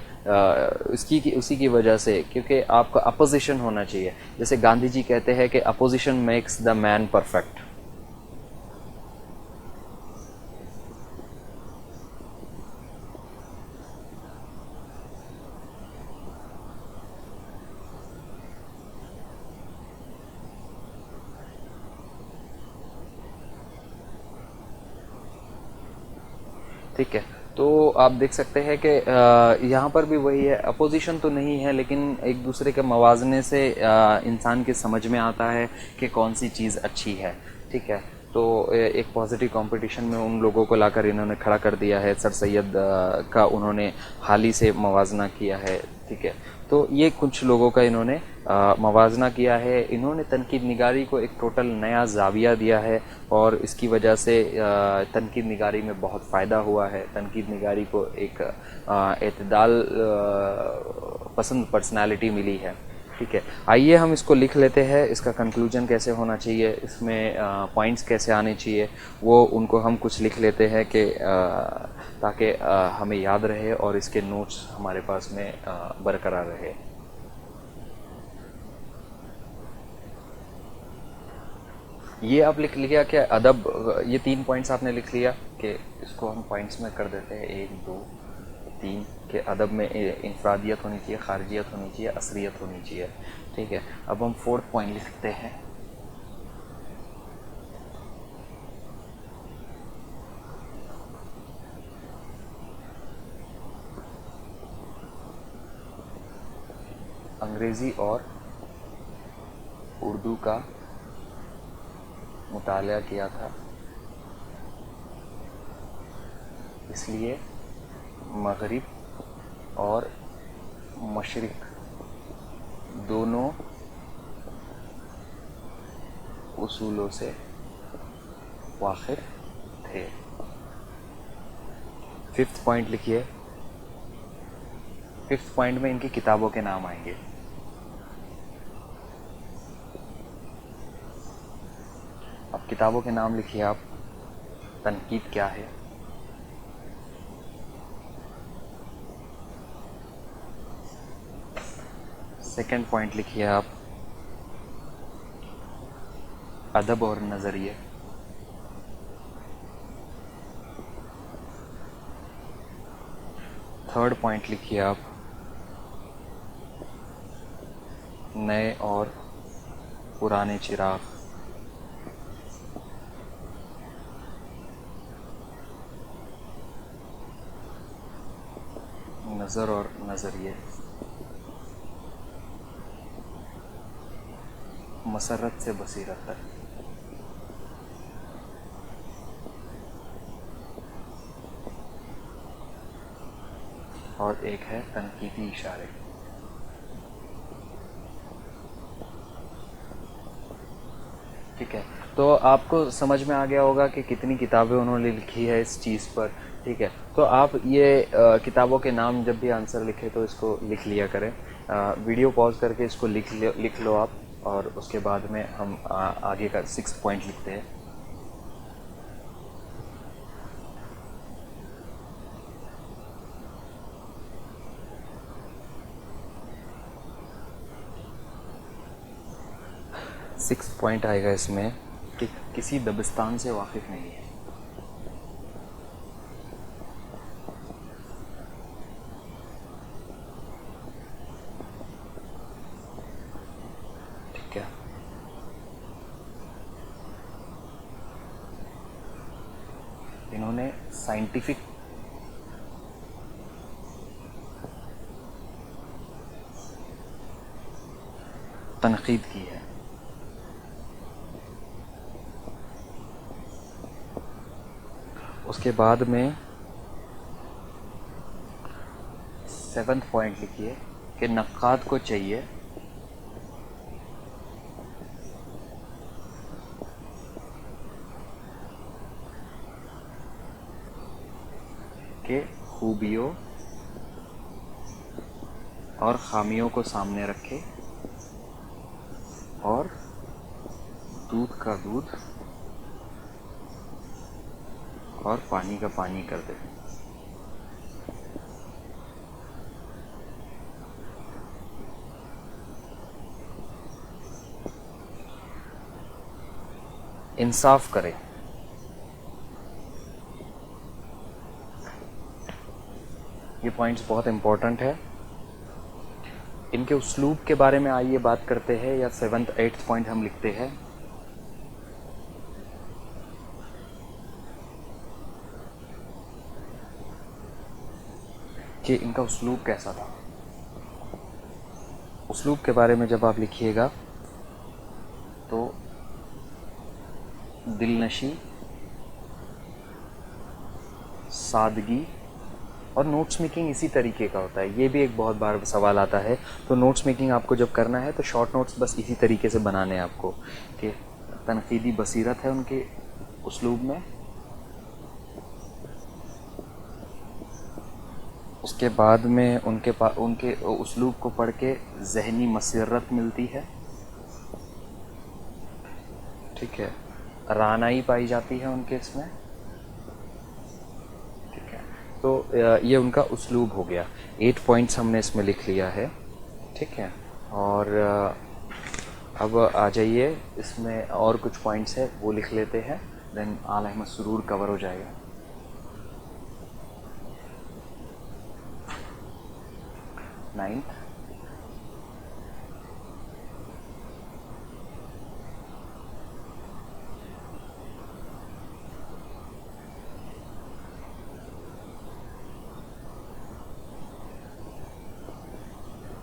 اسی کی وجہ سے، کیونکہ آپ کا اپوزیشن ہونا چاہیے۔ جیسے گاندھی جی کہتے ہیں کہ opposition makes the man perfect. ٹھیک ہے، تو آپ دیکھ سکتے ہیں کہ یہاں پر بھی وہی ہے، اپوزیشن تو نہیں ہے لیکن ایک دوسرے کے موازنے سے انسان کے سمجھ میں آتا ہے کہ کون سی چیز اچھی ہے، ٹھیک ہے۔ تو ایک پازیٹیو کمپٹیشن میں ان لوگوں کو لا کر انہوں نے کھڑا کر دیا ہے۔ سر سید کا انہوں نے حال ہی سے موازنہ کیا ہے، ٹھیک ہے۔ تو یہ کچھ لوگوں کا انہوں نے موازنہ کیا ہے۔ انہوں نے تنقید نگاری کو ایک ٹوٹل نیا زاویہ دیا ہے، اور اس کی وجہ سے تنقید نگاری میں بہت فائدہ ہوا ہے۔ تنقید نگاری کو ایک اعتدال پسند پرسنالٹی ملی ہے، ٹھیک ہے۔ آئیے ہم اس کو لکھ لیتے ہیں، اس کا کنکلوژن کیسے ہونا چاہیے، اس میں پوائنٹس کیسے آنے چاہیے، وہ ان کو ہم کچھ لکھ لیتے ہیں کہ تاکہ ہمیں یاد رہے اور اس کے نوٹس ہمارے پاس میں برقرار رہے۔ یہ آپ لکھ لیا کہ ادب، یہ 3 پوائنٹس آپ نے لکھ لیا کہ اس کو ہم پوائنٹس میں کر دیتے ہیں، 1 2 3، کہ ادب میں انفرادیت ہونی چاہیے، خارجیت ہونی چاہیے، عصریت ہونی چاہیے، ٹھیک ہے۔ اب ہم 4تھ پوائنٹ لکھتے ہیں۔ انگریزی اور اردو کا مطالعہ کیا تھا، اس لیے مغرب اور مشرق دونوں اصولوں سے واقف تھے۔ 5تھ پوائنٹ لکھیے۔ 5تھ پوائنٹ میں ان کی کتابوں کے نام آئیں گے۔ اب کتابوں کے نام لکھیے آپ۔ تنقید کیا ہے؟ سیکنڈ پوائنٹ لکھیے آپ، ادب اور نظریے۔ تھرڈ پوائنٹ لکھیے آپ، نئے اور پرانے چراغ۔ نظر اور نظریے، مسرت سے بصیرت تک۔ اور ایک ہے تنقیدی اشارے۔ ٹھیک ہے، تو آپ کو سمجھ میں آ گیا ہوگا کہ کتنی کتابیں انہوں نے لکھی ہے اس چیز پر، ٹھیک ہے۔ تو آپ یہ کتابوں کے نام جب بھی آنسر لکھے تو اس کو لکھ لیا کریں، ویڈیو پاز کر کے اس کو لکھ لو آپ، اور اس کے بعد میں ہم آگے کا 6 پوائنٹ لکھتے ہیں۔ 6 پوائنٹ آئے گا اس میں کہ کسی دبستان سے واقف نہیں ہے. ٹھیک ہے, انہوں نے سائنٹیفک تنقید کی ہے. اس کے بعد میں 7 پوائنٹ لکھیے کہ نقاد کو چاہیے کہ خوبیوں اور خامیوں کو سامنے رکھے اور دودھ کا دودھ اور پانی کا پانی کر دے. انصاف کرے. یہ پوائنٹس بہت امپورٹنٹ ہے. ان کے اسلوب کے بارے میں آئیے بات کرتے ہیں, یا 7th 8th پوائنٹ ہم لکھتے ہیں کہ ان کا اسلوب کیسا تھا. اسلوب کے بارے میں جب آپ لکھیے گا تو دل نشی, سادگی, اور نوٹس میکنگ اسی طریقے کا ہوتا ہے. یہ بھی ایک بہت بار سوال آتا ہے. تو نوٹس میکنگ آپ کو جب کرنا ہے تو شارٹ نوٹس بس اسی طریقے سے بنانے ہیں آپ کو کہ تنقیدی بصیرت ہے ان کے اسلوب میں. اس کے بعد میں ان کے اسلوب کو پڑھ کے ذہنی مسرت ملتی ہے. ٹھیک ہے, رعنائی پائی جاتی ہے ان کے اس میں. ٹھیک ہے, تو یہ ان کا اسلوب ہو گیا. 8 پوائنٹس ہم نے اس میں لکھ لیا ہے. ٹھیک ہے, اور اب آ جائیے اس میں اور کچھ پوائنٹس ہے وہ لکھ لیتے ہیں, دین آل احمد سرور کور ہو جائے گا. 9th,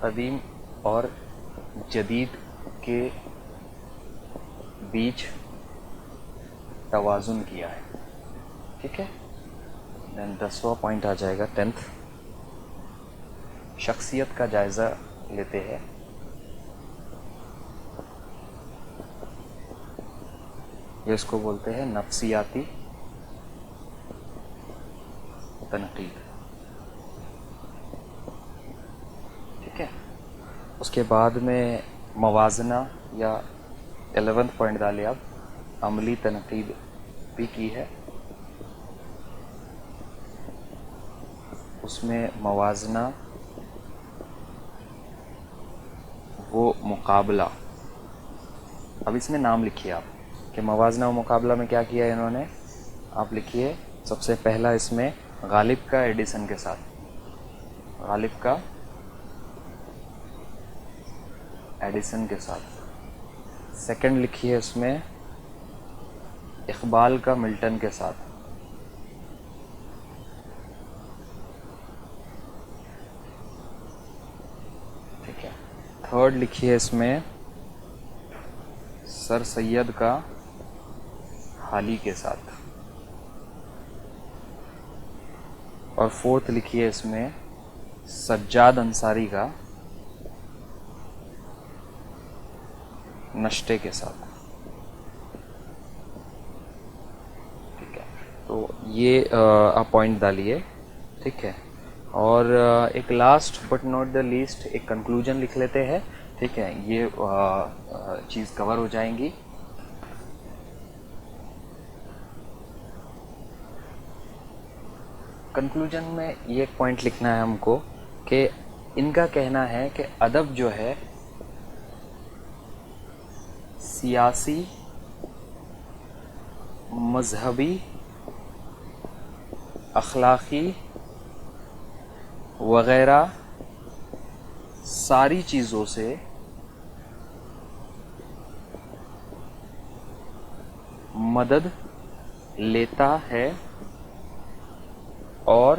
قدیم اور جدید کے بیچ توازن کیا ہے. ٹھیک ہے, دین 10واں پوائنٹ آ جائے گا 10th, شخصیت کا جائزہ لیتے ہیں. یہ اس کو بولتے ہیں نفسیاتی تنقید. ٹھیک ہے, اس کے بعد میں موازنہ یا 11th پوائنٹ ڈالے آپ, عملی تنقید بھی کی ہے. اس میں موازنہ وہ مقابلہ, اب اس میں نام لکھیے آپ کہ موازنہ و مقابلہ میں کیا کیا ہے انہوں نے. آپ لکھیے سب سے پہلا اس میں غالب کا ایڈیسن کے ساتھ, غالب کا ایڈیسن کے ساتھ. سیکنڈ لکھیے اس میں اقبال کا ملٹن کے ساتھ. ٹھیک ہے, تھرڈ لکھیے اس میں سر سید کا حالی کے ساتھ. اور فورتھ لکھیے اس میں سجاد انصاری کا نشتے کے ساتھ. ٹھیک ہے, تو یہ آپ پوائنٹ ڈالیے. ٹھیک ہے, اور ایک last but not the least ایک کنکلوژن لکھ لیتے ہیں. ٹھیک ہے, یہ چیز کور ہو جائیں گی. کنکلوژن میں یہ ایک پوائنٹ لکھنا ہے ہم کو کہ ان کا کہنا ہے کہ ادب جو ہے سیاسی، مذہبی، اخلاقی وغیرہ ساری چیزوں سے مدد لیتا ہے اور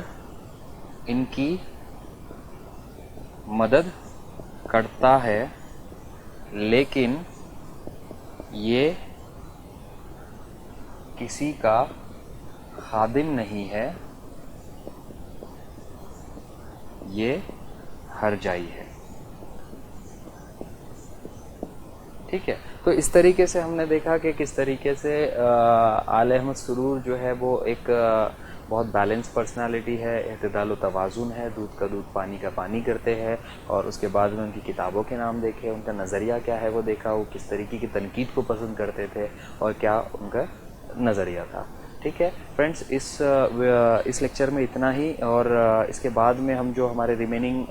ان کی مدد کرتا ہے، لیکن یہ کسی کا خادم نہیں ہے، یہ ہرجائی ہے. ٹھیک ہے، تو اس طریقے سے ہم نے دیکھا کہ کس طریقے سے آل احمد سرور جو ہے وہ ایک بہت بیلنس پرسنالٹی ہے، اعتدال و توازن ہے، دودھ کا دودھ پانی کا پانی کرتے ہیں. اور اس کے بعد میں ان کی کتابوں کے نام دیکھے، ان کا نظریہ کیا ہے وہ دیکھا، وہ کس طریقے کی تنقید کو پسند کرتے تھے اور کیا ان کا نظریہ تھا. ٹھیک ہے فرینڈس، اس لیکچر میں اتنا ہی، اور اس کے بعد میں ہم جو ہمارے ریمیننگ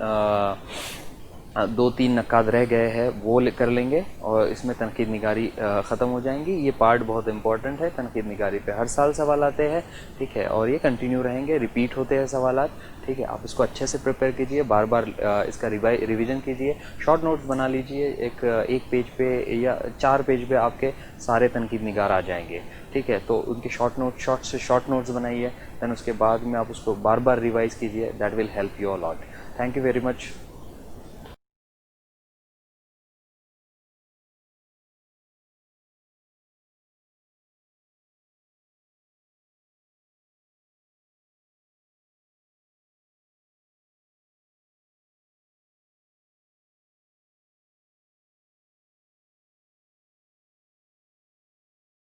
2-3 نکات رہ گئے ہیں وہ کر لیں گے، اور اس میں تنقید نگاری ختم ہو جائیں گی. یہ پارٹ بہت امپورٹنٹ ہے، تنقید نگاری پہ ہر سال سوال آتے ہیں. ٹھیک ہے، اور یہ کنٹینیو رہیں گے، ریپیٹ ہوتے ہیں سوالات. ٹھیک ہے، آپ اس کو اچھے سے پریپیئر کیجئے، بار بار اس کا ریویژن کیجئے، شارٹ نوٹس بنا لیجئے. ایک پیج پہ یا 4 پیج پہ آپ کے سارے تنقید نگار آ جائیں گے. ٹھیک ہے، تو ان کے شارٹ نوٹس بنائیے، دین اس کے بعد میں آپ اس کو بار بار ریوائز کیجئے. That will help you a lot. Thank you very much.